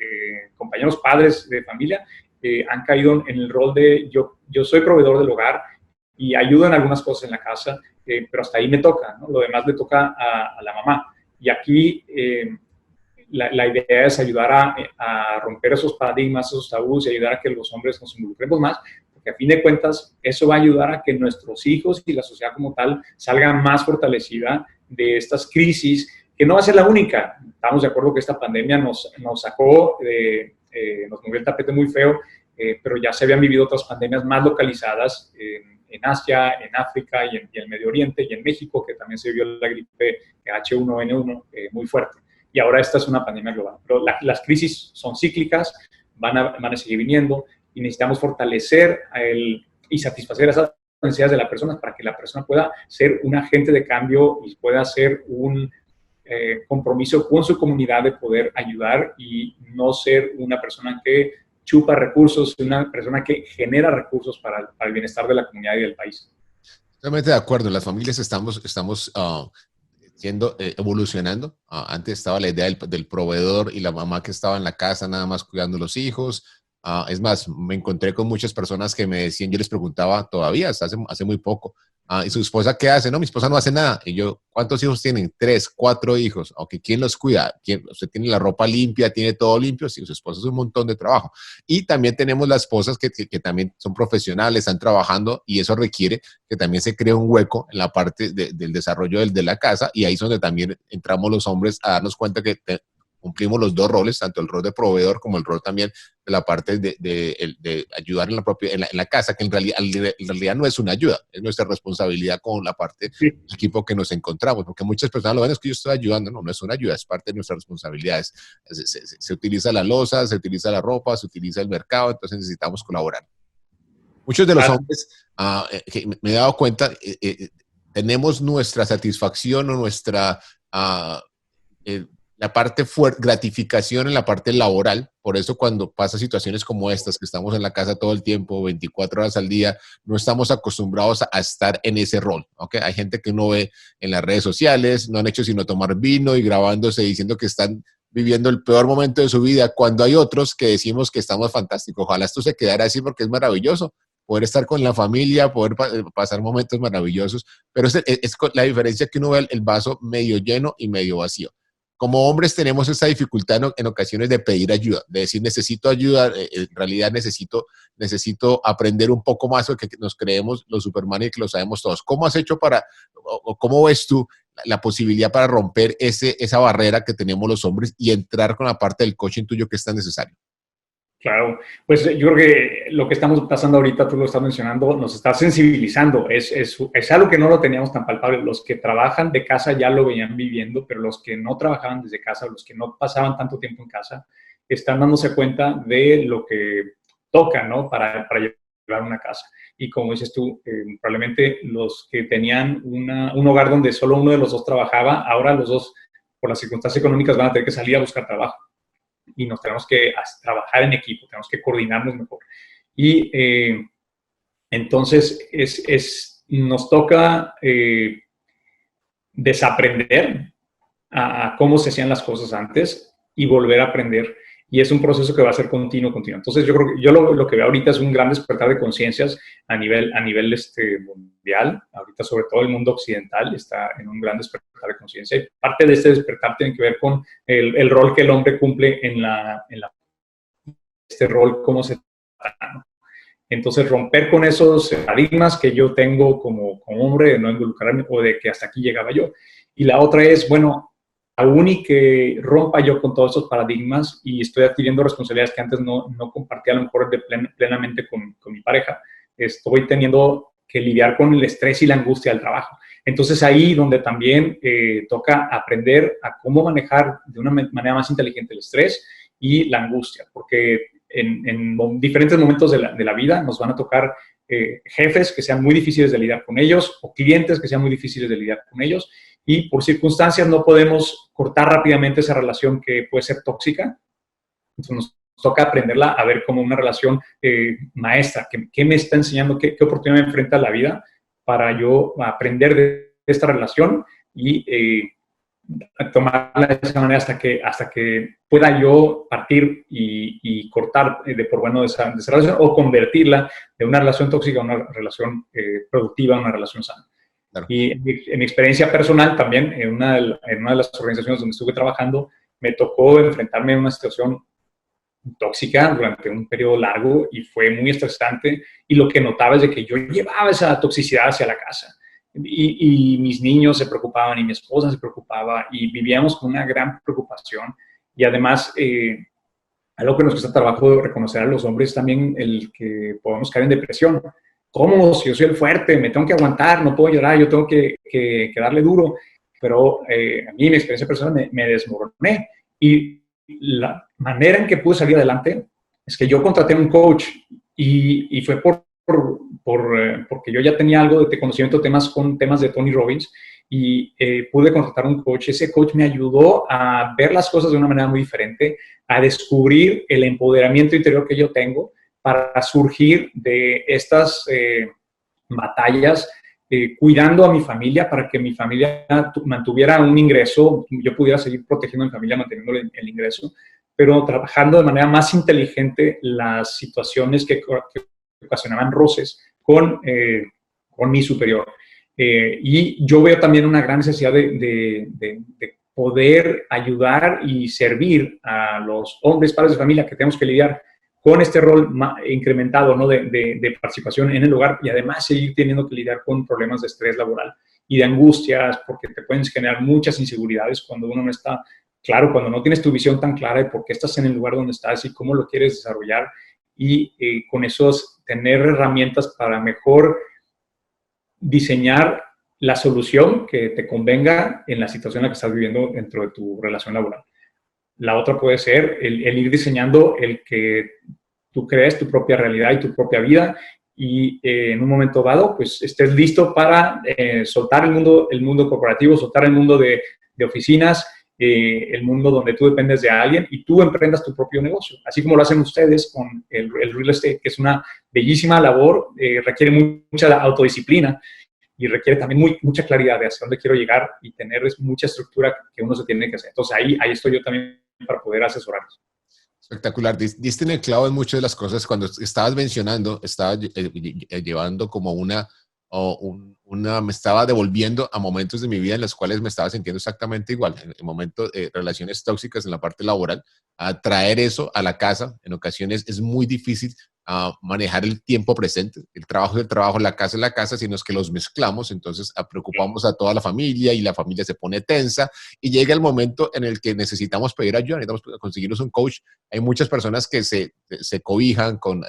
compañeros padres de familia han caído en el rol de yo soy proveedor del hogar y ayudo en algunas cosas en la casa, pero hasta ahí me toca, ¿no? Lo demás le toca a la mamá. Y aquí la idea es ayudar a romper esos paradigmas, esos tabús y ayudar a que los hombres nos involucremos más, porque a fin de cuentas eso va a ayudar a que nuestros hijos y la sociedad como tal salga más fortalecida de estas crisis, que no va a ser la única. Estamos de acuerdo que esta pandemia nos sacó, nos movió el tapete muy feo, pero ya se habían vivido otras pandemias más localizadas en Asia, en África y en el Medio Oriente y en México, que también se vio la gripe H1N1 muy fuerte. Y ahora esta es una pandemia global. Pero las crisis son cíclicas, van a seguir viniendo y necesitamos fortalecer y satisfacer esas necesidades de la persona para que la persona pueda ser un agente de cambio y pueda hacer un compromiso con su comunidad de poder ayudar y no ser una persona que chupa recursos, una persona que genera recursos para el bienestar de la comunidad y del país. Totalmente de acuerdo. Las familias estamos evolucionando. Antes estaba la idea del proveedor y la mamá que estaba en la casa nada más cuidando los hijos. Es más, me encontré con muchas personas que me decían, yo les preguntaba todavía, hasta hace muy poco, ¿y su esposa qué hace? No, mi esposa no hace nada. Y yo, ¿cuántos hijos tienen? 3, 4 hijos. Aunque ¿quién los cuida? ¿Usted tiene la ropa limpia? ¿Tiene todo limpio? Sí, su esposa es un montón de trabajo. Y también tenemos las esposas que también son profesionales, están trabajando y eso requiere que también se cree un hueco en la parte del desarrollo de la casa, y ahí es donde también entramos los hombres a darnos cuenta que cumplimos los dos roles, tanto el rol de proveedor como el rol también de la parte de ayudar en la casa, que en realidad no es una ayuda, es nuestra responsabilidad con la parte del equipo que nos encontramos, porque muchas personas lo ven, es que yo estoy ayudando, no es una ayuda, es parte de nuestras responsabilidades. Se utiliza la loza, se utiliza la ropa, se utiliza el mercado, entonces necesitamos colaborar. Muchos de los hombres, que me he dado cuenta, tenemos nuestra satisfacción o nuestra la parte gratificación en la parte laboral. Por eso cuando pasa situaciones como estas, que estamos en la casa todo el tiempo, 24 horas al día, no estamos acostumbrados a estar en ese rol, ¿okay? Hay gente que uno ve en las redes sociales, no han hecho sino tomar vino y grabándose diciendo que están viviendo el peor momento de su vida, cuando hay otros que decimos que estamos fantásticos. Ojalá esto se quedara así porque es maravilloso poder estar con la familia, poder pasar momentos maravillosos, pero es la diferencia que uno ve el vaso medio lleno y medio vacío. Como hombres tenemos esa dificultad en ocasiones de pedir ayuda, de decir necesito ayuda, en realidad necesito aprender un poco más, porque nos creemos los Superman y que lo sabemos todos. ¿Cómo has hecho o cómo ves tú la posibilidad para romper esa barrera que tenemos los hombres y entrar con la parte del coaching tuyo que es tan necesario? Claro, pues yo creo que lo que estamos pasando ahorita, tú lo estás mencionando, nos está sensibilizando. Es algo que no lo teníamos tan palpable. Los que trabajan de casa ya lo venían viviendo, pero los que no trabajaban desde casa, los que no pasaban tanto tiempo en casa, están dándose cuenta de lo que toca, ¿no? Para llevar una casa. Y como dices tú, probablemente los que tenían un hogar donde solo uno de los dos trabajaba, ahora los dos, por las circunstancias económicas, van a tener que salir a buscar trabajo. Y nos tenemos que trabajar en equipo, tenemos que coordinarnos mejor. Y entonces nos toca desaprender a cómo se hacían las cosas antes y volver a aprender. Y es un proceso que va a ser continuo. Entonces yo creo que lo que veo ahorita es un gran despertar de conciencias a nivel mundial. Ahorita sobre todo el mundo occidental está en un gran despertar de conciencia. Y parte de este despertar tiene que ver con el rol que el hombre cumple en este rol, cómo se trata, ¿no? Entonces, romper con esos paradigmas que yo tengo como hombre, de no involucrarme o de que hasta aquí llegaba yo. Y la otra es, bueno, aún y que rompa yo con todos esos paradigmas y estoy adquiriendo responsabilidades que antes no compartía a lo mejor plenamente con mi pareja, estoy teniendo que lidiar con el estrés y la angustia del trabajo. Entonces ahí donde también toca aprender a cómo manejar de una manera más inteligente el estrés y la angustia, porque en diferentes momentos de la vida nos van a tocar jefes que sean muy difíciles de lidiar con ellos o clientes que sean muy difíciles de lidiar con ellos y por circunstancias no podemos cortar rápidamente esa relación que puede ser tóxica. Entonces nos toca aprenderla a ver como una relación maestra, ¿qué me está enseñando, qué oportunidad me enfrenta la vida para yo aprender de esta relación y tomarla de esa manera hasta que pueda yo partir y cortar de por bueno de esa relación o convertirla de una relación tóxica a una relación productiva, a una relación sana. Claro. Y en mi experiencia personal también, en una de las organizaciones donde estuve trabajando, me tocó enfrentarme a una situación tóxica durante un periodo largo y fue muy estresante. Y lo que notaba es de que yo llevaba esa toxicidad hacia la casa. Y mis niños se preocupaban y mi esposa se preocupaba y vivíamos con una gran preocupación. Y además, algo que nos cuesta trabajo reconocer a los hombres también el que podemos caer en depresión. ¿Cómo? Si yo soy el fuerte, me tengo que aguantar, no puedo llorar, yo tengo que darle duro. Pero a mí, mi experiencia personal, me desmoroné. Y la manera en que pude salir adelante es que yo contraté un coach y fue porque yo ya tenía algo de conocimiento con temas de Tony Robbins y pude contratar un coach. Ese coach me ayudó a ver las cosas de una manera muy diferente, a descubrir el empoderamiento interior que yo tengo para surgir de estas batallas, cuidando a mi familia para que mi familia mantuviera un ingreso, yo pudiera seguir protegiendo a mi familia manteniendo el ingreso, pero trabajando de manera más inteligente las situaciones que ocasionaban roces con mi superior. Y yo veo también una gran necesidad de poder ayudar y servir a los hombres, padres de familia que tenemos que lidiar con este rol incrementado, ¿no? de participación en el hogar y además seguir teniendo que lidiar con problemas de estrés laboral y de angustias, porque te pueden generar muchas inseguridades cuando uno no está claro, cuando no tienes tu visión tan clara de por qué estás en el lugar donde estás y cómo lo quieres desarrollar y con esos tener herramientas para mejor diseñar la solución que te convenga en la situación en la que estás viviendo dentro de tu relación laboral. La otra puede ser el ir diseñando el que tú crees tu propia realidad y tu propia vida y en un momento dado, pues estés listo para soltar el mundo corporativo, soltar el mundo de oficinas, el mundo donde tú dependes de alguien y tú emprendas tu propio negocio. Así como lo hacen ustedes con el real estate, que es una bellísima labor, requiere mucha autodisciplina y requiere también mucha claridad de hacia dónde quiero llegar y tener mucha estructura que uno se tiene que hacer. Entonces ahí estoy yo también para poder asesorarlos. Espectacular. Diste en el clavo en muchas de las cosas. Cuando estabas mencionando, estaba llevando como me estaba devolviendo a momentos de mi vida en los cuales me estaba sintiendo exactamente igual. En momentos de relaciones tóxicas en la parte laboral, a traer eso a la casa, en ocasiones es muy difícil manejar el tiempo presente. El trabajo es el trabajo, la casa es la casa, sino es que los mezclamos, entonces preocupamos a toda la familia y la familia se pone tensa y llega el momento en el que necesitamos pedir ayuda, necesitamos conseguirnos un coach. Hay muchas personas que se cobijan con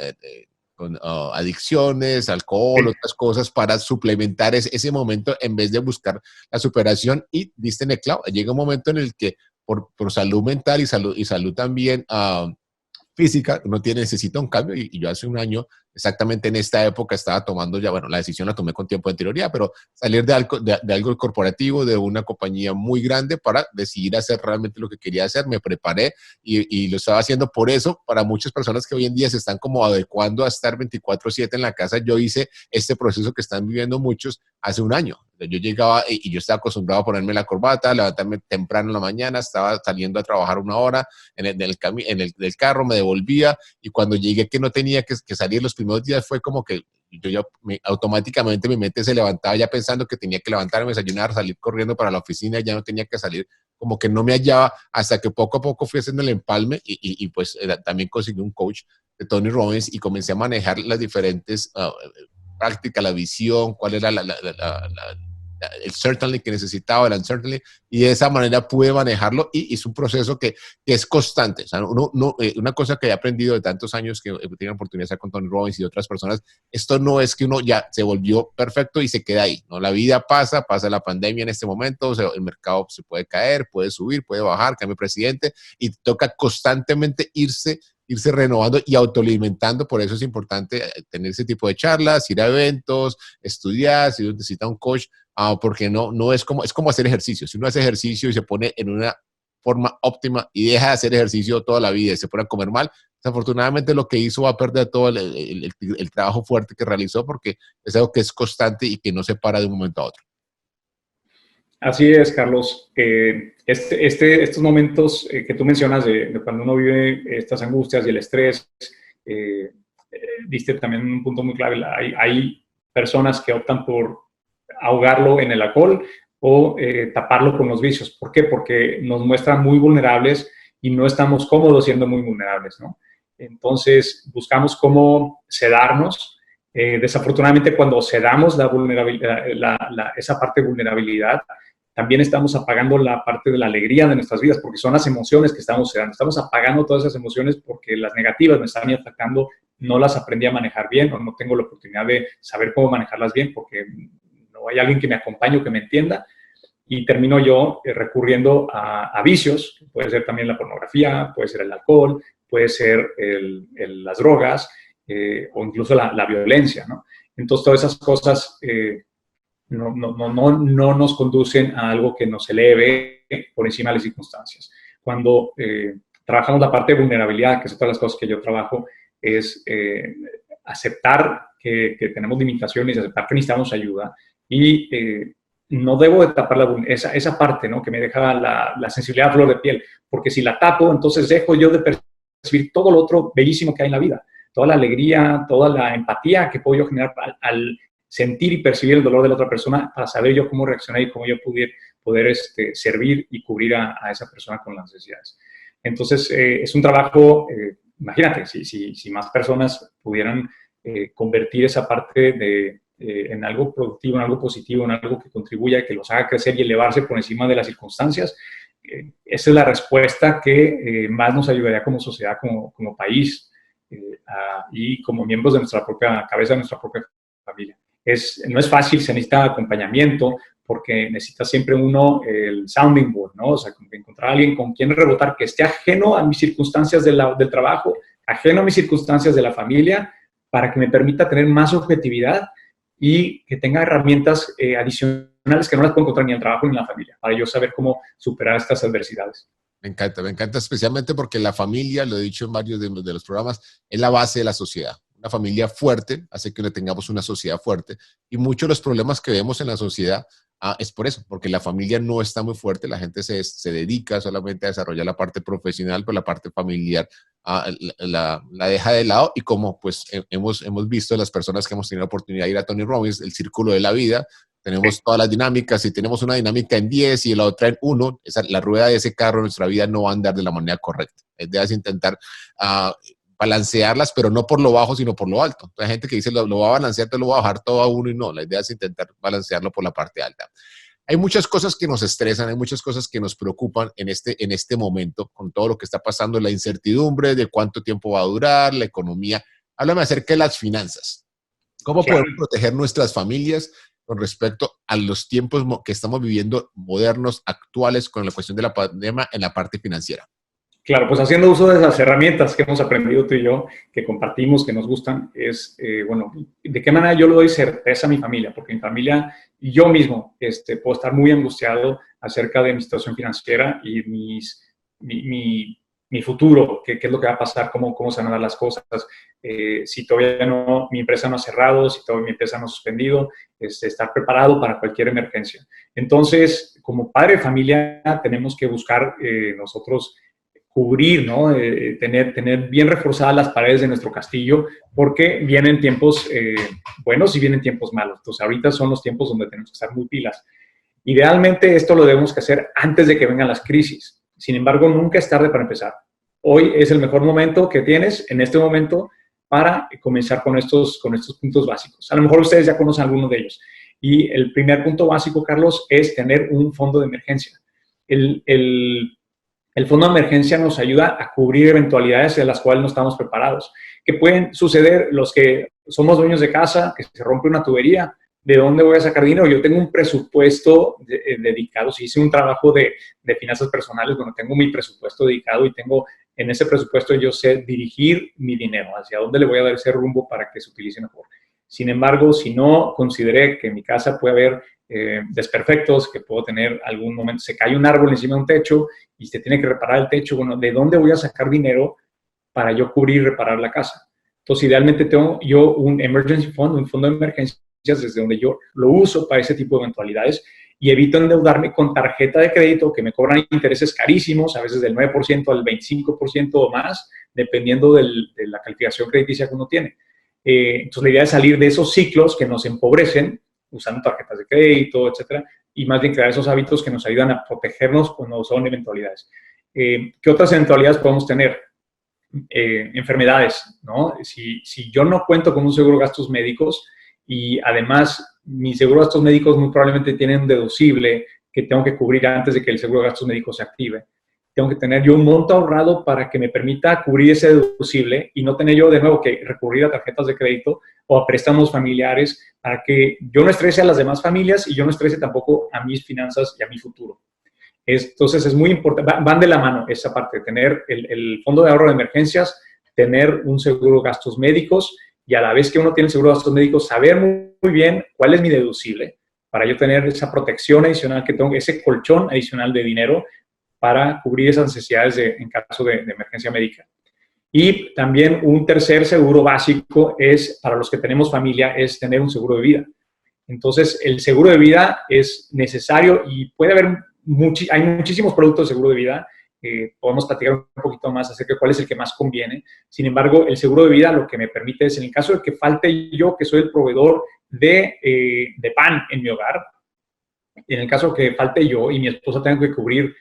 adicciones, alcohol, otras cosas para suplementar ese momento en vez de buscar la superación y diste en el clavo. Llega un momento en el que por salud mental y salud también física, uno necesita un cambio y yo hace un año, exactamente en esta época, estaba tomando ya, bueno, la decisión la tomé con tiempo de anterioridad, pero salir de algo corporativo, de una compañía muy grande para decidir hacer realmente lo que quería hacer, me preparé y lo estaba haciendo por eso, para muchas personas que hoy en día se están como adecuando a estar 24/7 en la casa, yo hice este proceso que están viviendo muchos hace un año. Yo llegaba y yo estaba acostumbrado a ponerme la corbata, levantarme temprano en la mañana, estaba saliendo a trabajar una hora en el carro, me devolvía y cuando llegué que no tenía que salir los primeros días fue como que yo ya automáticamente mi mente se levantaba ya pensando que tenía que levantarme, desayunar, salir corriendo para la oficina, ya no tenía que salir, como que no me hallaba hasta que poco a poco fui haciendo el empalme y pues también conseguí un coach de Tony Robbins y comencé a manejar las diferentes prácticas, la visión, cuál era el certainly que necesitaba, el uncertainty, y de esa manera pude manejarlo y es un proceso que es constante. O sea, una cosa que he aprendido de tantos años que he tenido la oportunidad de estar con Tony Robbins y otras personas, esto no es que uno ya se volvió perfecto y se queda ahí, ¿no? La vida pasa la pandemia en este momento, o sea, el mercado se puede caer, puede subir, puede bajar, cambia presidente y toca constantemente irse renovando y autoalimentando. Por eso es importante tener ese tipo de charlas, ir a eventos, estudiar, si uno necesita un coach, porque no es como hacer ejercicio. Si uno hace ejercicio y se pone en una forma óptima y deja de hacer ejercicio toda la vida y se pone a comer mal, desafortunadamente lo que hizo va a perder todo el trabajo fuerte que realizó, porque es algo que es constante y que no se para de un momento a otro. Así es, Carlos. Estos momentos que tú mencionas de cuando uno vive estas angustias y el estrés, diste también un punto muy clave. Hay personas que optan por ahogarlo en el alcohol o taparlo con los vicios. ¿Por qué? Porque nos muestran muy vulnerables y no estamos cómodos siendo muy vulnerables, ¿no? Entonces, buscamos cómo sedarnos. Desafortunadamente, cuando sedamos la vulnerabilidad, esa parte de vulnerabilidad, también estamos apagando la parte de la alegría de nuestras vidas, porque son las emociones que estamos sedando. Estamos apagando todas esas emociones porque las negativas me están atacando, no las aprendí a manejar bien o no tengo la oportunidad de saber cómo manejarlas bien porque no hay alguien que me acompañe o que me entienda. Y termino yo recurriendo a vicios, puede ser también la pornografía, puede ser el alcohol, puede ser las drogas o incluso la violencia, ¿no? Entonces, todas esas cosas no nos conducen a algo que nos eleve por encima de las circunstancias. Cuando trabajamos la parte de vulnerabilidad, que es otra de las cosas que yo trabajo, es aceptar que tenemos limitaciones, aceptar que necesitamos ayuda y no debo de tapar esa parte, ¿no? Que me deja la sensibilidad a flor de piel, porque si la tapo, entonces dejo yo de percibir todo lo otro bellísimo que hay en la vida, toda la alegría, toda la empatía que puedo yo generar al sentir y percibir el dolor de la otra persona para saber yo cómo reaccionar y cómo yo poder servir y cubrir a esa persona con las necesidades. Entonces, es un trabajo, imagínate, si más personas pudieran convertir esa parte en algo productivo, en algo positivo, en algo que contribuya, que los haga crecer y elevarse por encima de las circunstancias, esa es la respuesta que más nos ayudaría como sociedad, como país y como miembros de nuestra propia cabeza, de nuestra propia familia. No es fácil, se necesita acompañamiento porque necesita siempre uno el sounding board, ¿no? O sea, encontrar a alguien con quien rebotar que esté ajeno a mis circunstancias del trabajo, ajeno a mis circunstancias de la familia, para que me permita tener más objetividad y que tenga herramientas adicionales que no las puedo encontrar ni en el trabajo ni en la familia, para yo saber cómo superar estas adversidades. Me encanta especialmente porque la familia, lo he dicho en varios de los programas, es la base de la sociedad. Una familia fuerte hace que tengamos una sociedad fuerte y muchos de los problemas que vemos en la sociedad es por eso, porque la familia no está muy fuerte, la gente se dedica solamente a desarrollar la parte profesional, pero la parte familiar la deja de lado y como pues hemos visto las personas que hemos tenido la oportunidad de ir a Tony Robbins, el círculo de la vida, tenemos todas las dinámicas, si tenemos una dinámica en 10 y la otra en 1, la rueda de ese carro en nuestra vida no va a andar de la manera correcta. La idea es intentar balancearlas, pero no por lo bajo, sino por lo alto. Hay gente que dice, lo voy a balancear, te lo voy a bajar todo a 1 y no. La idea es intentar balancearlo por la parte alta. Hay muchas cosas que nos estresan, hay muchas cosas que nos preocupan en este momento, con todo lo que está pasando, la incertidumbre de cuánto tiempo va a durar, la economía. Háblame acerca de las finanzas. ¿Cómo podemos proteger nuestras familias con respecto a los tiempos que estamos viviendo modernos, actuales, con la cuestión de la pandemia en la parte financiera? Claro, pues haciendo uso de esas herramientas que hemos aprendido tú y yo, que compartimos, que nos gustan, bueno, ¿de qué manera yo le doy certeza a mi familia? Porque mi familia y yo mismo puedo estar muy angustiado acerca de mi situación financiera y mi futuro, qué es lo que va a pasar, cómo se van a dar las cosas, si todavía no, mi empresa no ha cerrado, si todavía mi empresa no ha suspendido, estar preparado para cualquier emergencia. Entonces, como padre de familia, tenemos que buscar nosotros cubrir, ¿no? Tener bien reforzadas las paredes de nuestro castillo, porque vienen tiempos buenos y vienen tiempos malos. Entonces, ahorita son los tiempos donde tenemos que estar muy pilas. Idealmente, esto lo debemos que hacer antes de que vengan las crisis. Sin embargo, nunca es tarde para empezar. hoy es el mejor momento que tienes en este momento para comenzar con estos puntos básicos. A lo mejor ustedes ya conocen algunos de ellos. Y el primer punto básico, Carlos, es tener un fondo de emergencia. El fondo de emergencia nos ayuda a cubrir eventualidades de las cuales no estamos preparados, que pueden suceder los que somos dueños de casa, que se rompe una tubería. ¿De dónde voy a sacar dinero? Yo tengo un presupuesto dedicado. Si hice un trabajo de finanzas personales, bueno, tengo mi presupuesto dedicado y tengo en ese presupuesto yo sé dirigir mi dinero, hacia dónde le voy a dar ese rumbo para que se utilice mejor. Sin embargo, si no consideré que en mi casa puede haber desperfectos, que puedo tener algún momento, se cae un árbol encima de un techo y se tiene que reparar el techo, bueno, ¿de dónde voy a sacar dinero para yo cubrir y reparar la casa? Entonces, idealmente tengo yo un emergency fund, un fondo de emergencias desde donde yo lo uso para ese tipo de eventualidades y evito endeudarme con tarjeta de crédito que me cobran intereses carísimos, a veces del 9% al 25% o más, dependiendo de la calificación crediticia que uno tiene. Entonces, la idea es salir de esos ciclos que nos empobrecen usando tarjetas de crédito, etcétera, y más bien crear esos hábitos que nos ayudan a protegernos cuando son eventualidades. ¿Qué otras eventualidades podemos tener? Enfermedades, ¿no? Si yo no cuento con un seguro de gastos médicos y además mi seguro de gastos médicos muy probablemente tiene un deducible que tengo que cubrir antes de que el seguro de gastos médicos se active. Tengo que tener yo un monto ahorrado para que me permita cubrir ese deducible y no tener yo de nuevo que recurrir a tarjetas de crédito o a préstamos familiares para que yo no estrese a las demás familias y yo no estrese tampoco a mis finanzas y a mi futuro. Entonces es muy importante, van de la mano esa parte, tener el fondo de ahorro de emergencias, tener un seguro de gastos médicos y a la vez que uno tiene el seguro de gastos médicos, saber muy bien cuál es mi deducible para yo tener esa protección adicional que tengo, ese colchón adicional de dinero para cubrir esas necesidades en caso de emergencia médica. Y también un tercer seguro básico es, para los que tenemos familia, es tener un seguro de vida. Entonces, el seguro de vida es necesario y puede haber, hay muchísimos productos de seguro de vida. Podemos platicar un poquito más acerca de cuál es el que más conviene. Sin embargo, el seguro de vida lo que me permite es, en el caso de que falte yo, que soy el proveedor de pan en mi hogar, en el caso de que falte yo y mi esposa tenga que cubrir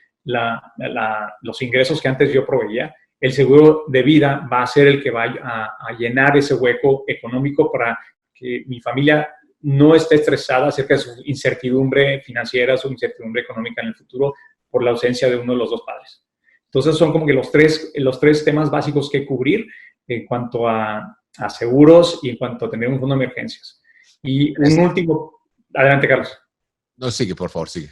los ingresos que antes yo proveía, el seguro de vida va a ser el que va a llenar ese hueco económico para que mi familia no esté estresada acerca de su incertidumbre financiera, su incertidumbre económica en el futuro por la ausencia de uno de los dos padres. Entonces son como que los tres temas básicos que cubrir en cuanto a seguros y en cuanto a tener un fondo de emergencias. Y un último, adelante Carlos. No, sigue, por favor, sigue.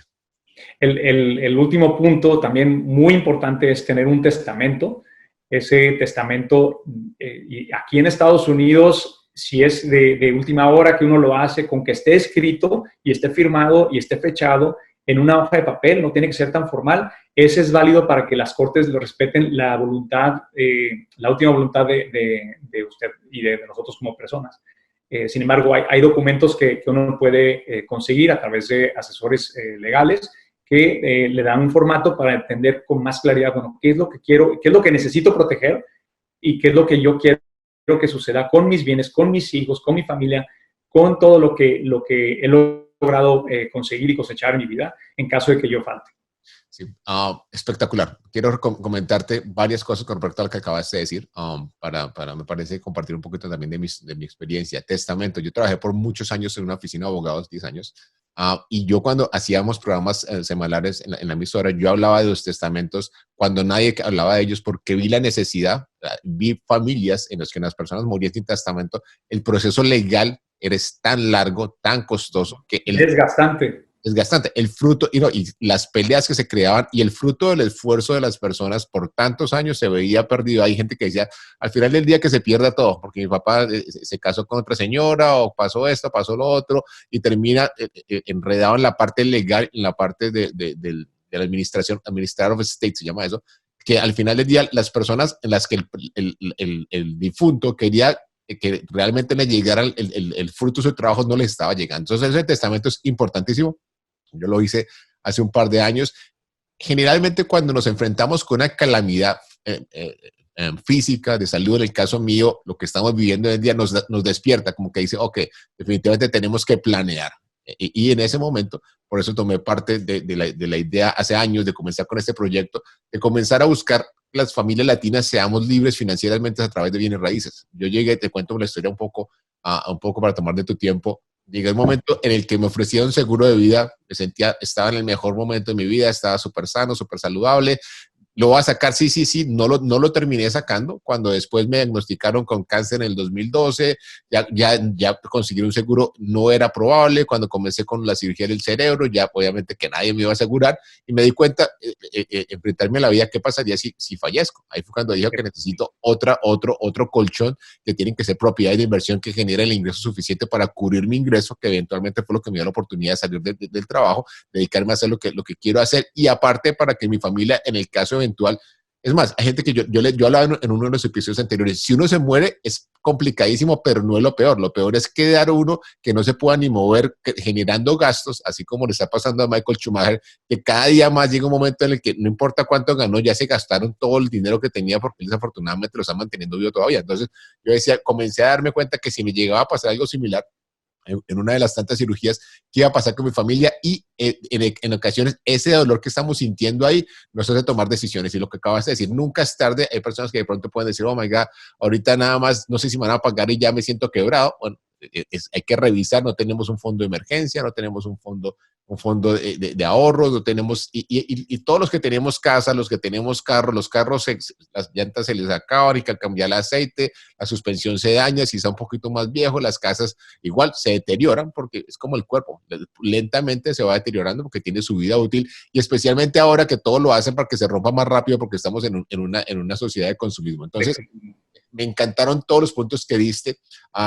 El último punto también muy importante es tener un testamento. Ese testamento, y aquí en Estados Unidos, si es de última hora que uno lo hace, con que esté escrito y esté firmado y esté fechado en una hoja de papel, no tiene que ser tan formal, ese es válido para que las cortes lo respeten la voluntad, la última voluntad de usted y de nosotros como personas. Sin embargo, hay documentos que uno puede conseguir a través de asesores legales que le dan un formato para entender con más claridad, bueno, qué es lo que quiero, qué es lo que necesito proteger y qué es lo que yo quiero que suceda con mis bienes, con mis hijos, con mi familia, con todo lo que he logrado conseguir y cosechar en mi vida en caso de que yo falte. Sí, espectacular. Quiero comentarte varias cosas con respecto a lo que acabaste de decir, me parece, compartir un poquito también de mi experiencia. Testamento. Yo trabajé por muchos años en una oficina de abogados, 10 años, y yo cuando hacíamos programas semanales en la emisora, yo hablaba de los testamentos cuando nadie hablaba de ellos porque vi la necesidad, vi familias en las que las personas morían sin testamento. El proceso legal era tan largo, tan costoso, que desgastante. El fruto, y las peleas que se creaban y el fruto del esfuerzo de las personas por tantos años se veía perdido. Hay gente que decía, al final del día que se pierda todo, porque mi papá se casó con otra señora o pasó esto, pasó lo otro, y termina enredado en la parte legal, en la parte de la administración, administrative of estate se llama eso, que al final del día las personas en las que el difunto quería que realmente le llegara el fruto de su trabajo no le estaba llegando. Entonces ese testamento es importantísimo. Yo lo hice hace un par de años. Generalmente cuando nos enfrentamos con una calamidad física, de salud, en el caso mío, lo que estamos viviendo hoy en día nos despierta, como que dice, ok, definitivamente tenemos que planear. Y en ese momento, por eso tomé parte de la idea hace años de comenzar con este proyecto, de comenzar a buscar que las familias latinas seamos libres financieramente a través de bienes raíces. Yo llegué, te cuento la historia un poco para tomar de tu tiempo. Llegué el momento en el que me ofrecieron seguro de vida, me sentía, estaba en el mejor momento de mi vida, estaba súper sano, súper saludable. Lo voy a sacar, sí, no lo terminé sacando. Cuando después me diagnosticaron con cáncer en el 2012, ya conseguir un seguro no era probable. Cuando comencé con la cirugía del cerebro, ya obviamente que nadie me iba a asegurar, y me di cuenta, enfrentarme a la vida, ¿qué pasaría si fallezco? Ahí fue cuando dije que necesito otro colchón, que tienen que ser propiedades de inversión que genere el ingreso suficiente para cubrir mi ingreso, que eventualmente fue lo que me dio la oportunidad de salir del trabajo, dedicarme a hacer lo que quiero hacer, y aparte para que mi familia, en el caso eventual. Es más, hay gente que yo hablaba en uno de los episodios anteriores, si uno se muere es complicadísimo, pero no es lo peor es quedar uno que no se pueda ni mover, generando gastos, así como le está pasando a Michael Schumacher, que cada día más llega un momento en el que no importa cuánto ganó, ya se gastaron todo el dinero que tenía, porque desafortunadamente lo están manteniendo vivo todavía. Entonces yo decía, comencé a darme cuenta que si me llegaba a pasar algo similar, en una de las tantas cirugías, qué iba a pasar con mi familia, y en ocasiones ese dolor que estamos sintiendo ahí nos hace tomar decisiones. Y lo que acabas de decir, nunca es tarde. Hay personas que de pronto pueden decir, oh my God, ahorita nada más, no sé si me van a pagar y ya me siento quebrado. Bueno, hay que revisar, no tenemos un fondo de emergencia, no tenemos un fondo de ahorros, no tenemos, y todos los que tenemos casa, los que tenemos carro, los carros, las llantas se les acaban, hay que cambiar el aceite, la suspensión se daña, si está un poquito más viejo, las casas igual se deterioran, porque es como el cuerpo, lentamente se va deteriorando porque tiene su vida útil, y especialmente ahora que todo lo hacen para que se rompa más rápido, porque estamos en una sociedad de consumismo. Entonces, me encantaron todos los puntos que diste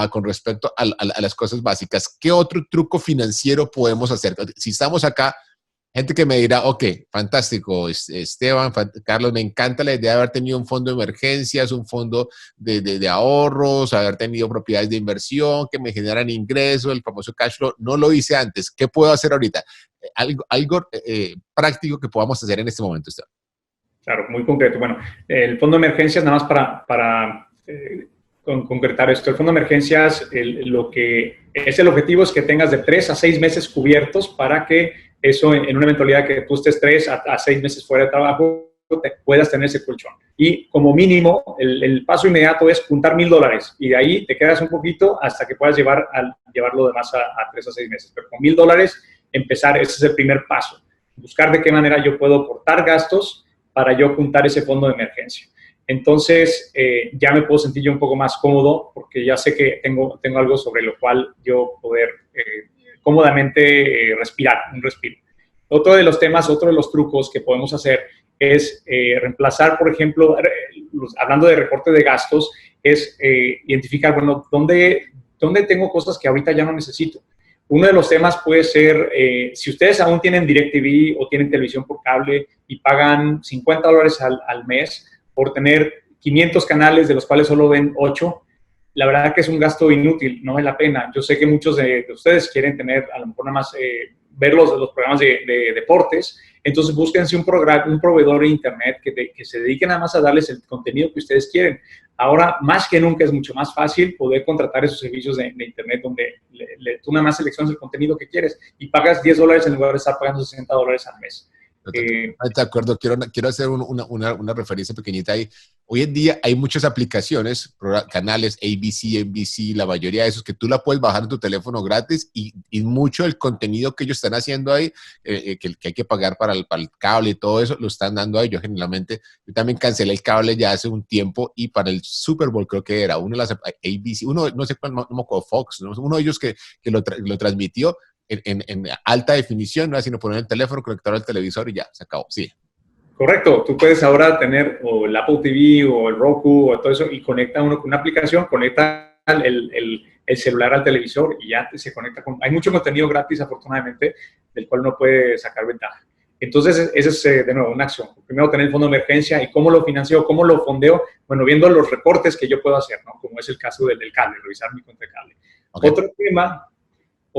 con respecto a las cosas básicas. ¿Qué otro truco financiero podemos hacer? Si estamos acá, gente que me dirá, ok, fantástico, Esteban, Carlos, me encanta la idea de haber tenido un fondo de emergencias, un fondo de ahorros, haber tenido propiedades de inversión que me generan ingresos, el famoso cash flow. No lo hice antes. ¿Qué puedo hacer ahorita? Algo práctico que podamos hacer en este momento, Esteban. Claro, muy concreto. Bueno, el fondo de emergencias, nada más para concretar esto, el fondo de emergencias, lo que es el objetivo es que tengas de 3 a 6 meses cubiertos para que eso, en una eventualidad que tú estés 3 a 6 meses fuera de trabajo, puedas tener ese colchón. Y como mínimo, el paso inmediato es juntar $1,000, y de ahí te quedas un poquito hasta que puedas llevar lo demás a 3 a 6 meses. Pero con $1,000 empezar, ese es el primer paso. Buscar de qué manera yo puedo cortar gastos para yo juntar ese fondo de emergencia. Entonces, ya me puedo sentir yo un poco más cómodo, porque ya sé que tengo algo sobre lo cual yo poder cómodamente respirar, un respiro. Otro de los trucos que podemos hacer es reemplazar, por ejemplo, hablando de recorte de gastos, es identificar, bueno, ¿dónde tengo cosas que ahorita ya no necesito? Uno de los temas puede ser, si ustedes aún tienen DirecTV o tienen televisión por cable y pagan $50 al mes por tener 500 canales, de los cuales solo ven 8, la verdad que es un gasto inútil, no vale la pena. Yo sé que muchos de ustedes quieren tener, a lo mejor nada más, ver los programas de deportes, entonces búsquense un proveedor de internet que se dedique nada más a darles el contenido que ustedes quieren. Ahora, más que nunca, es mucho más fácil poder contratar esos servicios de internet donde tú nada más seleccionas el contenido que quieres y pagas $10 en lugar de estar pagando $60 al mes. De acuerdo, quiero hacer una referencia pequeñita ahí. Hoy en día hay muchas aplicaciones, canales ABC, NBC, la mayoría de esos que tú la puedes bajar en tu teléfono gratis, y mucho del contenido que ellos están haciendo ahí, que hay que pagar para el cable y todo eso, lo están dando ahí. Yo también cancelé el cable ya hace un tiempo, y para el Super Bowl creo que era, uno de las ABC, no sé cuál, no me acuerdo, Fox, ¿no? Uno de ellos que lo transmitió en alta definición, ¿no? Sino poner el teléfono, conectarlo al televisor y ya, se acabó. Sí. Correcto. Tú puedes ahora tener o el Apple TV o el Roku o todo eso, y conecta uno con una aplicación, conecta el celular al televisor y ya se conecta con... Hay mucho contenido gratis, afortunadamente, del cual uno puede sacar ventaja. Entonces, esa es, de nuevo, una acción. Primero, tener el fondo de emergencia. ¿Y cómo lo financio? ¿Cómo lo fondeo? Bueno, viendo los reportes que yo puedo hacer, ¿no? Como es el caso del cable, revisar mi cuenta de cable. Okay.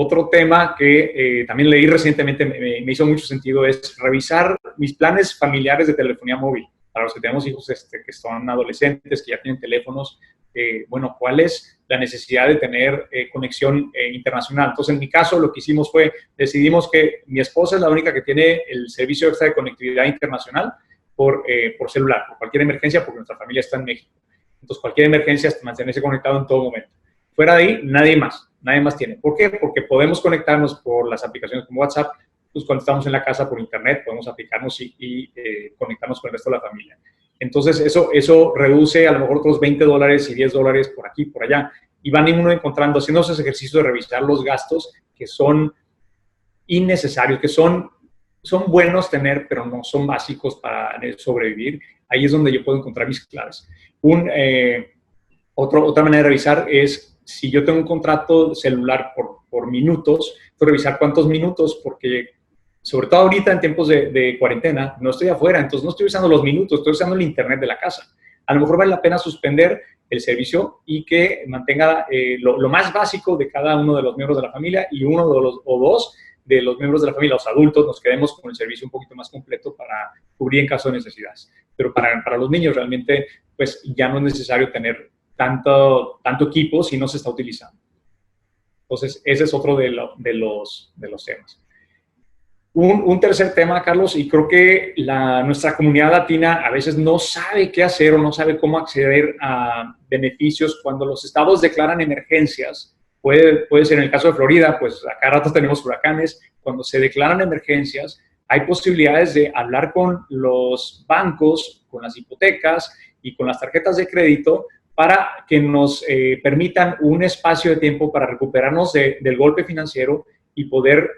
Otro tema que también leí recientemente, me hizo mucho sentido, es revisar mis planes familiares de telefonía móvil. Para los que tenemos hijos que son adolescentes, que ya tienen teléfonos, bueno, ¿cuál es la necesidad de tener conexión internacional? Entonces, en mi caso, lo que hicimos fue, decidimos que mi esposa es la única que tiene el servicio extra de conectividad internacional, por celular, por cualquier emergencia, porque nuestra familia está en México. Entonces, cualquier emergencia, mantenerse conectado en todo momento. Fuera de ahí, nadie más tiene. ¿Por qué? Porque podemos conectarnos por las aplicaciones como WhatsApp, pues cuando estamos en la casa por internet, podemos aplicarnos y conectarnos con el resto de la familia. Entonces, eso reduce a lo mejor otros $20 y $10 por aquí, por allá. Y van uno encontrando, haciendo esos ejercicios de revisar los gastos que son innecesarios, que son buenos tener, pero no son básicos para sobrevivir. Ahí es donde yo puedo encontrar mis claves. Otra manera de revisar es, si yo tengo un contrato celular por minutos, puedo revisar cuántos minutos, porque sobre todo ahorita en tiempos de cuarentena, no estoy afuera, entonces no estoy usando los minutos, estoy usando el internet de la casa. A lo mejor vale la pena suspender el servicio y que mantenga lo más básico de cada uno de los miembros de la familia, y uno o dos de los miembros de la familia, los adultos, nos quedemos con el servicio un poquito más completo para cubrir en caso de necesidades. Pero para los niños realmente, pues ya no es necesario tener tanto equipo si no se está utilizando. Entonces, ese es otro de los temas. Un tercer tema, Carlos, y creo que nuestra comunidad latina a veces no sabe qué hacer o no sabe cómo acceder a beneficios cuando los estados declaran emergencias. Puede ser en el caso de Florida, pues acá ratos tenemos huracanes. Cuando se declaran emergencias, hay posibilidades de hablar con los bancos, con las hipotecas y con las tarjetas de crédito para que nos permitan un espacio de tiempo para recuperarnos del golpe financiero y poder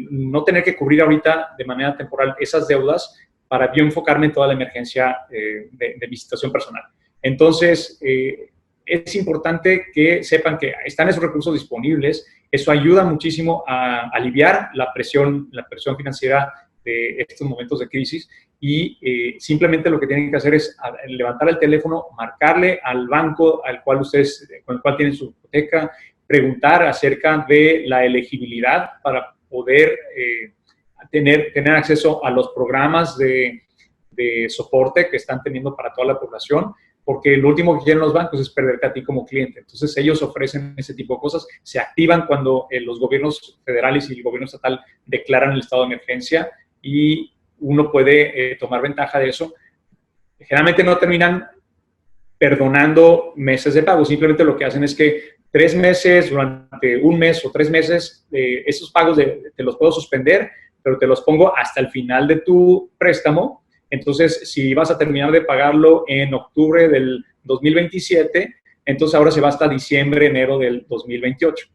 no tener que cubrir ahorita de manera temporal esas deudas, para yo enfocarme en toda la emergencia de mi situación personal. Entonces, es importante que sepan que están esos recursos disponibles. Eso ayuda muchísimo a aliviar la presión financiera de estos momentos de crisis, y simplemente lo que tienen que hacer es levantar el teléfono, marcarle al banco con el cual tienen su hipoteca, preguntar acerca de la elegibilidad para poder tener acceso a los programas de soporte que están teniendo para toda la población, porque lo último que quieren los bancos es perderte a ti como cliente. Entonces, ellos ofrecen ese tipo de cosas, se activan cuando los gobiernos federales y el gobierno estatal declaran el estado de emergencia, y uno puede tomar ventaja de eso. Generalmente no terminan perdonando meses de pago, simplemente lo que hacen es que 3 meses, durante un mes o 3 meses, esos pagos te los puedo suspender, pero te los pongo hasta el final de tu préstamo. Entonces, si vas a terminar de pagarlo en octubre del 2027, entonces ahora se va hasta diciembre, enero del 2028.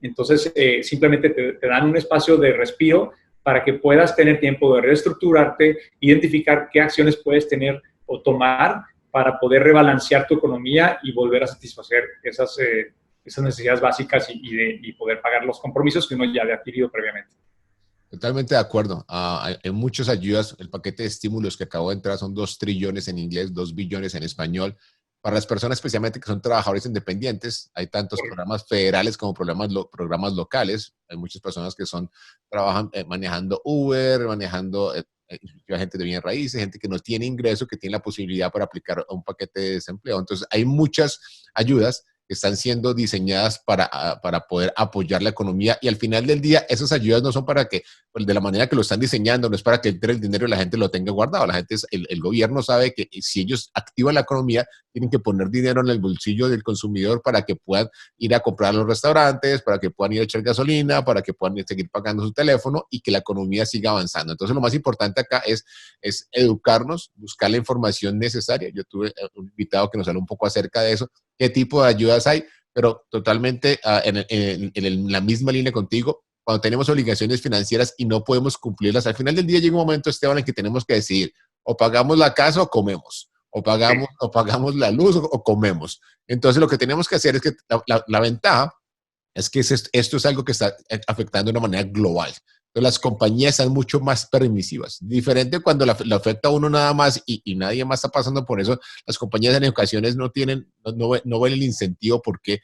Entonces, simplemente te dan un espacio de respiro para que puedas tener tiempo de reestructurarte, identificar qué acciones puedes tener o tomar para poder rebalancear tu economía y volver a satisfacer esas necesidades básicas y poder pagar los compromisos que uno ya había adquirido previamente. Totalmente de acuerdo. Hay muchas ayudas. El paquete de estímulos que acabó de entrar son 2 trillones en inglés, 2 billones en español. Para las personas especialmente que son trabajadores independientes, hay tantos programas federales como programas locales. Hay muchas personas que trabajan manejando Uber, manejando gente de bienes raíces, gente que no tiene ingreso, que tiene la posibilidad para aplicar a un paquete de desempleo. Entonces, hay muchas ayudas que están siendo diseñadas para poder apoyar la economía, y al final del día esas ayudas no son para que, de la manera que lo están diseñando, no es para que entre el dinero y la gente lo tenga guardado. El gobierno sabe que si ellos activan la economía, tienen que poner dinero en el bolsillo del consumidor para que puedan ir a comprar a los restaurantes, para que puedan ir a echar gasolina, para que puedan seguir pagando su teléfono y que la economía siga avanzando. Entonces, lo más importante acá es educarnos, buscar la información necesaria. Yo tuve un invitado que nos habló un poco acerca de eso, qué tipo de ayudas hay, pero totalmente en la misma línea contigo. Cuando tenemos obligaciones financieras y no podemos cumplirlas, al final del día llega un momento, Esteban, en que tenemos que decidir: o pagamos la casa o comemos, o pagamos la luz o comemos. Entonces, lo que tenemos que hacer es que la ventaja es que esto es algo que está afectando de una manera global. Entonces, las compañías están mucho más permisivas. Diferente cuando la afecta a uno nada más y nadie más está pasando por eso. Las compañías en ocasiones no ven el incentivo por qué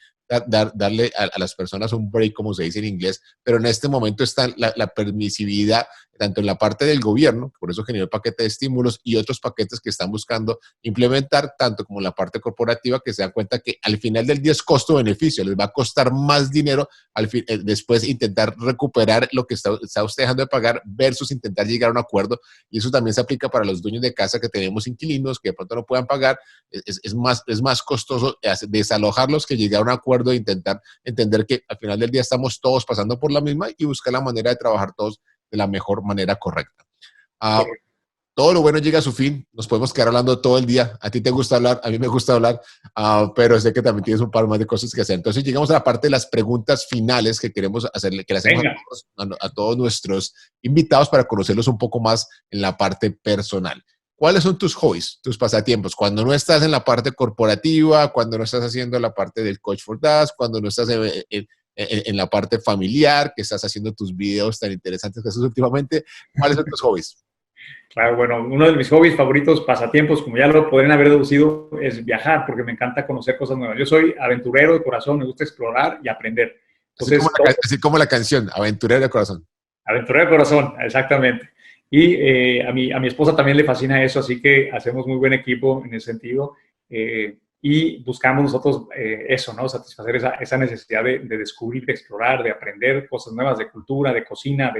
darle a las personas un break, como se dice en inglés, pero en este momento está la permisividad tanto en la parte del gobierno, por eso generó el paquete de estímulos y otros paquetes que están buscando implementar, tanto como en la parte corporativa, que se dan cuenta que al final del día es costo-beneficio, les va a costar más dinero después intentar recuperar lo que está usted dejando de pagar versus intentar llegar a un acuerdo. Y eso también se aplica para los dueños de casa que tenemos inquilinos que de pronto no puedan pagar. Es más costoso desalojarlos que llegar a un acuerdo e intentar entender que al final del día estamos todos pasando por la misma y buscar la manera de trabajar todos de la mejor manera correcta. Todo lo bueno llega a su fin. Nos podemos quedar hablando todo el día. A ti te gusta hablar, a mí me gusta hablar, pero sé que también tienes un par más de cosas que hacer. Entonces llegamos a la parte de las preguntas finales que queremos hacerle, que le hacemos a todos nuestros invitados para conocerlos un poco más en la parte personal. ¿Cuáles son tus hobbies, tus pasatiempos? Cuando no estás en la parte corporativa, cuando no estás haciendo la parte del Coach for Dads, cuando no estás en la parte familiar, que estás haciendo tus videos tan interesantes que haces últimamente, ¿cuáles son tus hobbies? Claro, bueno, uno de mis hobbies favoritos, pasatiempos, como ya lo podrían haber deducido, es viajar, porque me encanta conocer cosas nuevas. Yo soy aventurero de corazón, me gusta explorar y aprender. Entonces, así como la canción, aventurero de corazón. Aventurero de corazón, exactamente. Y a mi esposa también le fascina eso, así que hacemos muy buen equipo en ese sentido. Y buscamos nosotros eso, ¿no? Satisfacer esa necesidad de descubrir, de explorar, de aprender cosas nuevas, de cultura, de cocina,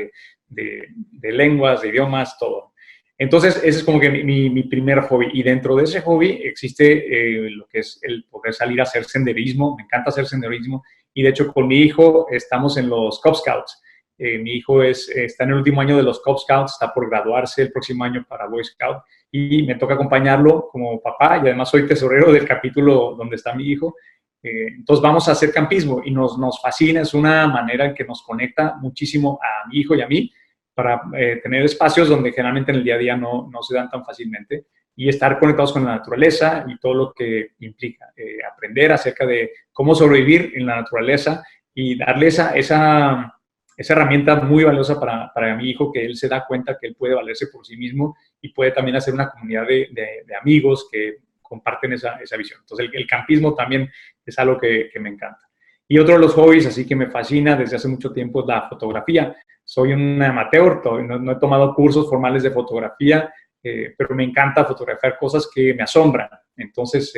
de lenguas, de idiomas, todo. Entonces, ese es como que mi primer hobby. Y dentro de ese hobby existe lo que es el poder salir a hacer senderismo. Me encanta hacer senderismo. Y de hecho, con mi hijo estamos en los Cub Scouts. Mi hijo está en el último año de los Cub Scouts, está por graduarse el próximo año para Boy Scout. Y me toca acompañarlo como papá. Y además soy tesorero del capítulo donde está mi hijo. Entonces vamos a hacer campismo y nos fascina. Es una manera en que nos conecta muchísimo a mi hijo y a mí, para tener espacios donde generalmente en el día a día no se dan tan fácilmente y estar conectados con la naturaleza y todo lo que implica. Aprender acerca de cómo sobrevivir en la naturaleza y darle esa herramienta muy valiosa para mi hijo, que él se da cuenta que él puede valerse por sí mismo y puede también hacer una comunidad de amigos que comparten esa visión. Entonces el campismo también es algo que me encanta. Y otro de los hobbies, así que me fascina desde hace mucho tiempo, es la fotografía. Soy un amateur, no he tomado cursos formales de fotografía, pero me encanta fotografiar cosas que me asombran. Entonces,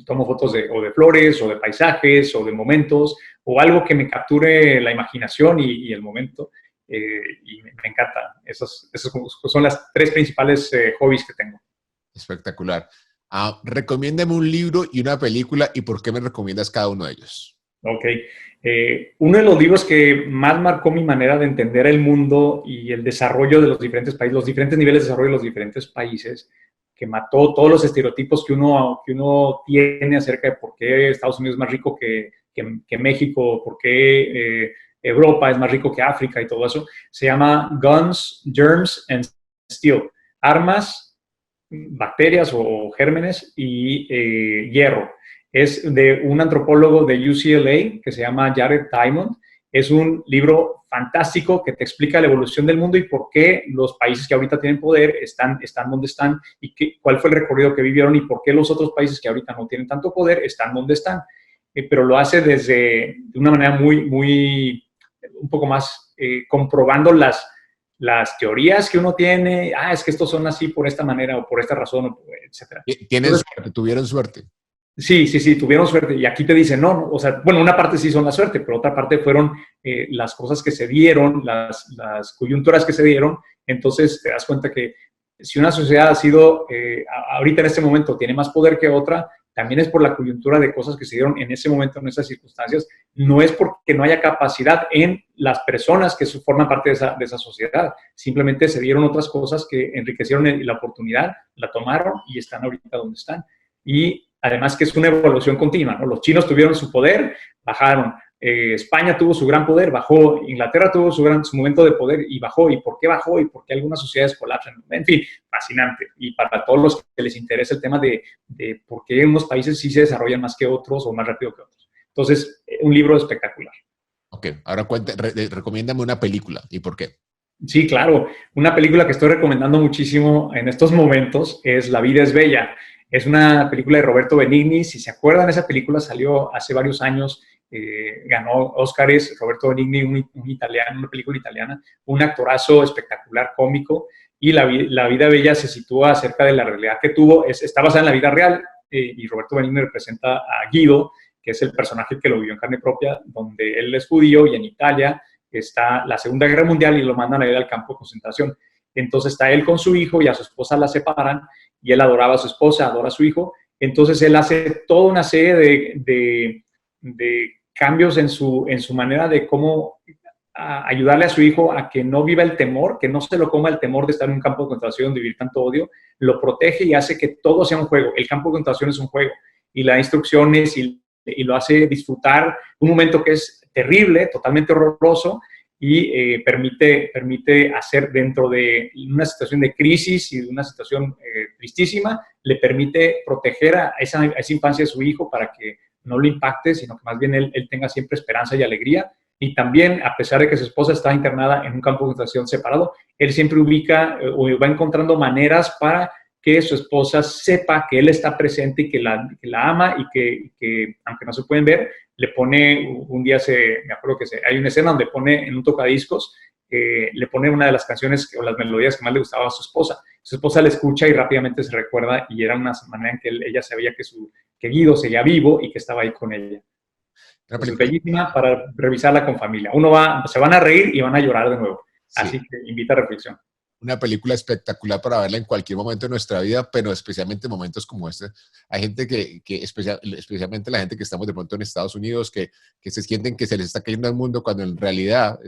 tomo fotos de flores, o de paisajes, o de momentos, o algo que me capture la imaginación y el momento. Y me encanta. Esos son las tres principales hobbies que tengo. Espectacular. Recomiéndame un libro y una película, y por qué me recomiendas cada uno de ellos. Ok. Uno de los libros que más marcó mi manera de entender el mundo y el desarrollo de los diferentes países, los diferentes niveles de desarrollo de los diferentes países, que mató todos los estereotipos que uno tiene acerca de por qué Estados Unidos es más rico que México, por qué Europa es más rico que África y todo eso, se llama Guns, Germs and Steel. Armas, bacterias o gérmenes y hierro. Es de un antropólogo de UCLA que se llama Jared Diamond. Es un libro fantástico que te explica la evolución del mundo y por qué los países que ahorita tienen poder están donde están y cuál fue el recorrido que vivieron y por qué los otros países que ahorita no tienen tanto poder están donde están. Pero lo hace de una manera un poco más comprobando las teorías que uno tiene. Es que estos son así por esta manera o por esta razón, etc. ¿Tuvieron suerte? Sí, tuvieron suerte. Y aquí te dicen, no, o sea, bueno, una parte sí son la suerte, pero otra parte fueron las cosas que se dieron, las coyunturas que se dieron. Entonces te das cuenta que si una sociedad ha sido, ahorita en este momento tiene más poder que otra, también es por la coyuntura de cosas que se dieron en ese momento, en esas circunstancias. No es porque no haya capacidad en las personas que forman parte de esa sociedad. Simplemente se dieron otras cosas que enriquecieron la oportunidad, la tomaron y están ahorita donde están. Y además que es una evolución continua, ¿no? Los chinos tuvieron su poder, bajaron. España tuvo su gran poder, bajó. Inglaterra tuvo su momento de poder y bajó. ¿Y por qué bajó? ¿Y por qué algunas sociedades colapsan? En fin, fascinante. Y para todos los que les interesa el tema de por qué unos países sí se desarrollan más que otros o más rápido que otros. Entonces, un libro espectacular. Ok, ahora recomiéndame una película. ¿Y por qué? Sí, claro. Una película que estoy recomendando muchísimo en estos momentos es La vida es bella. Es una película de Roberto Benigni. Si se acuerdan, esa película salió hace varios años ganó Óscares, Roberto Benigni, un italiano, una película italiana, un actorazo espectacular, cómico, y la vida bella se sitúa acerca de la realidad que tuvo, está basada en la vida real, y Roberto Benigni representa a Guido, que es el personaje que lo vivió en carne propia, donde él es judío y en Italia está la Segunda Guerra Mundial y lo mandan a ir al campo de concentración. Entonces está él con su hijo y a su esposa la separan y él adoraba a su esposa, adora a su hijo. Entonces él hace toda una serie de cambios en su manera de cómo ayudarle a su hijo a que no viva el temor, que no se lo coma el temor de estar en un campo de concentración, de vivir tanto odio, lo protege y hace que todo sea un juego. El campo de concentración es un juego y le da instrucciones y lo hace disfrutar un momento que es terrible, totalmente horroroso, y permite hacer dentro de una situación de crisis y de una situación tristísima, le permite proteger a esa infancia de su hijo para que no lo impacte, sino que más bien él tenga siempre esperanza y alegría. Y también, a pesar de que su esposa está internada en un campo de concentración separado, él siempre ubica o va encontrando maneras para que su esposa sepa que él está presente y que la ama y que, aunque no se pueden ver, le pone, un día me acuerdo que hay una escena donde pone en un tocadiscos, le pone una de las canciones o las melodías que más le gustaba a su esposa. Su esposa le escucha y rápidamente se recuerda y era una manera en que ella sabía que Guido seguía vivo y que estaba ahí con ella. Es bellísima para revisarla con familia. Se van a reír y van a llorar de nuevo. Sí. Así que invita a reflexión. Una película espectacular para verla en cualquier momento de nuestra vida, pero especialmente en momentos como este. Hay gente especialmente la gente que estamos de pronto en Estados Unidos, que se sienten que se les está cayendo al mundo cuando en realidad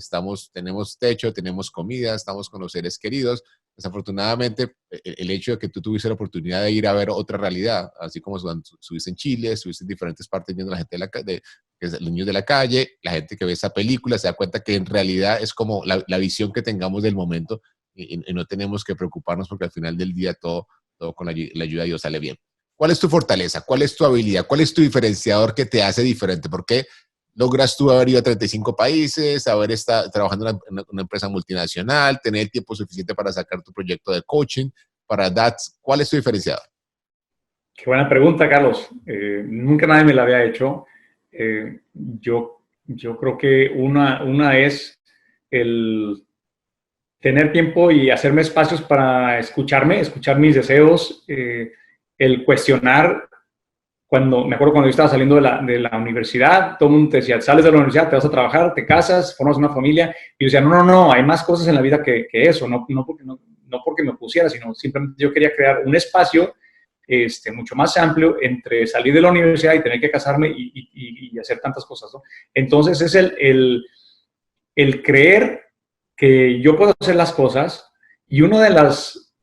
tenemos techo, tenemos comida, estamos con los seres queridos. Desafortunadamente, el hecho de que tú tuviste la oportunidad de ir a ver otra realidad, así como estuviste en Chile, estuviste en diferentes partes viendo a la gente los niños de la calle, la gente que ve esa película se da cuenta que en realidad es como la visión que tengamos del momento. Y no tenemos que preocuparnos porque al final del día todo con la ayuda de Dios sale bien. ¿Cuál es tu fortaleza? ¿Cuál es tu habilidad? ¿Cuál es tu diferenciador que te hace diferente? ¿Por qué logras tú haber ido a 35 países, haber estado trabajando en una empresa multinacional, tener el tiempo suficiente para sacar tu proyecto de coaching, para DATS? ¿Cuál es tu diferenciador? Qué buena pregunta, Carlos. Nunca nadie me la había hecho. Yo creo que una es el tener tiempo y hacerme espacios para escuchar mis deseos, el cuestionar. Me acuerdo cuando yo estaba saliendo de la universidad, todo el mundo te decía, sales de la universidad, te vas a trabajar, te casas, formas una familia, y yo decía, no, hay más cosas en la vida que eso, no porque me pusiera, sino simplemente yo quería crear un espacio mucho más amplio entre salir de la universidad y tener que casarme y hacer tantas cosas, ¿no? Entonces es el creer que yo puedo hacer las cosas, y una de las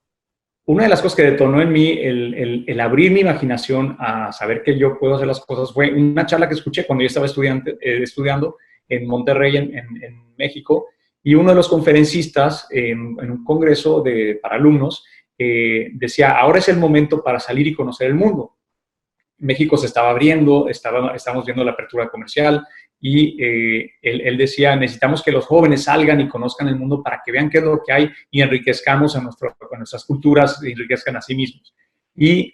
cosas que detonó en mí el abrir mi imaginación a saber que yo puedo hacer las cosas fue una charla que escuché cuando yo estaba estudiando en Monterrey, en México, y uno de los conferencistas en un congreso para alumnos decía, ahora es el momento para salir y conocer el mundo. México se estaba abriendo, estábamos viendo la apertura comercial, y él decía, necesitamos que los jóvenes salgan y conozcan el mundo para que vean qué es lo que hay y enriquezcamos a nuestras culturas, enriquezcan a sí mismos. Y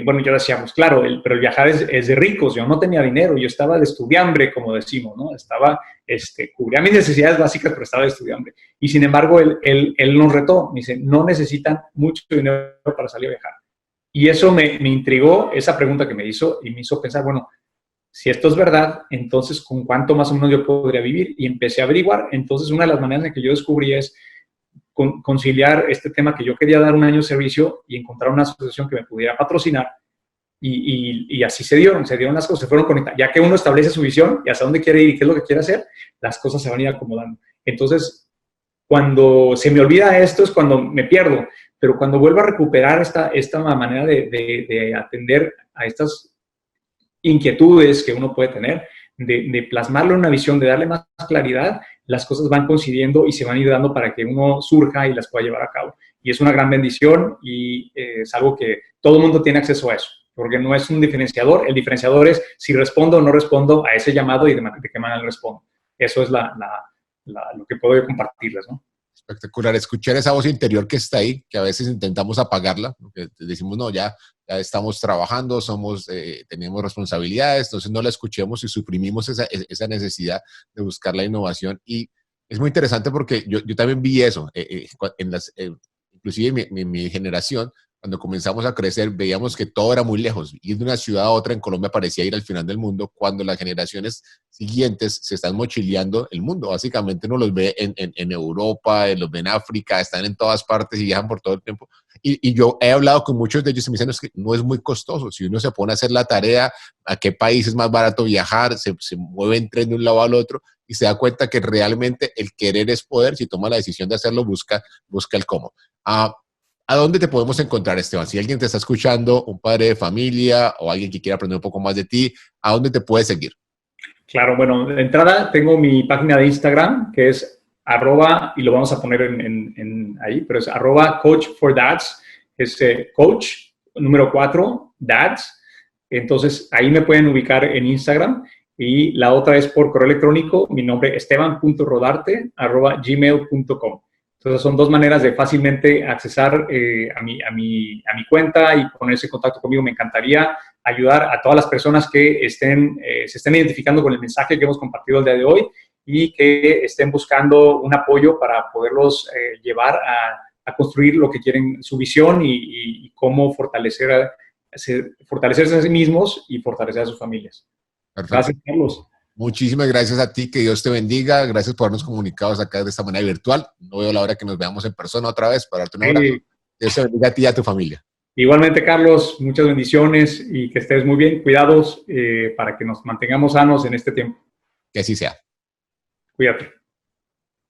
bueno, yo decía, pues claro, pero el viajar es de ricos. Yo no tenía dinero, yo estaba de estudiambre, como decimos, ¿no? Cubría mis necesidades básicas, pero estaba de estudiambre. Y sin embargo, él nos retó, me dice, no necesitan mucho dinero para salir a viajar. Y eso me intrigó, esa pregunta que me hizo, y me hizo pensar, bueno, si esto es verdad, entonces, ¿con cuánto más o menos yo podría vivir? Y empecé a averiguar. Entonces, una de las maneras en que yo descubrí es conciliar este tema que yo quería dar un año de servicio y encontrar una asociación que me pudiera patrocinar. Y así se dieron las cosas, se fueron conectando. Ya que uno establece su visión y hasta dónde quiere ir y qué es lo que quiere hacer, las cosas se van a ir acomodando. Entonces, cuando se me olvida esto es cuando me pierdo. Pero cuando vuelvo a recuperar esta manera de atender a estas inquietudes que uno puede tener, de plasmarlo en una visión, de darle más claridad, las cosas van coincidiendo y se van a ir dando para que uno surja y las pueda llevar a cabo. Y es una gran bendición y es algo que todo el mundo tiene acceso a eso, porque no es un diferenciador. El diferenciador es si respondo o no respondo a ese llamado y de qué manera respondo. Eso es lo que puedo compartirles, ¿no? Espectacular, escuchar esa voz interior que está ahí, que a veces intentamos apagarla, porque decimos, no, ya estamos trabajando, tenemos responsabilidades, entonces no la escuchemos y suprimimos esa necesidad de buscar la innovación. Y es muy interesante porque yo también vi eso, inclusive mi generación, cuando comenzamos a crecer, veíamos que todo era muy lejos. Ir de una ciudad a otra en Colombia parecía ir al final del mundo, cuando las generaciones siguientes se están mochileando el mundo. Básicamente uno los ve en Europa, los ve en África, están en todas partes y viajan por todo el tiempo. Y yo he hablado con muchos de ellos y me dicen que no es muy costoso. Si uno se pone a hacer la tarea, a qué país es más barato viajar, se mueve en tren de un lado al otro y se da cuenta que realmente el querer es poder. Si toma la decisión de hacerlo, busca el cómo. ¿A dónde te podemos encontrar, Esteban? Si alguien te está escuchando, un padre de familia o alguien que quiera aprender un poco más de ti, ¿a dónde te puede seguir? Claro, bueno, de entrada tengo mi página de Instagram, que es @, y lo vamos a poner ahí, pero es @coach4dads, es coach, número 4, dads. Entonces, ahí me pueden ubicar en Instagram. Y la otra es por correo electrónico, mi nombre esteban.rodarte@gmail.com. Entonces, son dos maneras de fácilmente accesar a mi cuenta y ponerse en contacto conmigo. Me encantaría ayudar a todas las personas que se estén identificando con el mensaje que hemos compartido el día de hoy y que estén buscando un apoyo para poderlos llevar a construir lo que quieren, su visión y cómo fortalecerse a sí mismos y fortalecer a sus familias. Perfecto. Gracias, Carlos. Muchísimas gracias a ti, que Dios te bendiga. Gracias por habernos comunicado acá de esta manera virtual. No veo la hora que nos veamos en persona otra vez para darte un abrazo. Dios te bendiga a ti y a tu familia. Igualmente, Carlos, muchas bendiciones y que estés muy bien. Cuidados para que nos mantengamos sanos en este tiempo. Que así sea. Cuídate.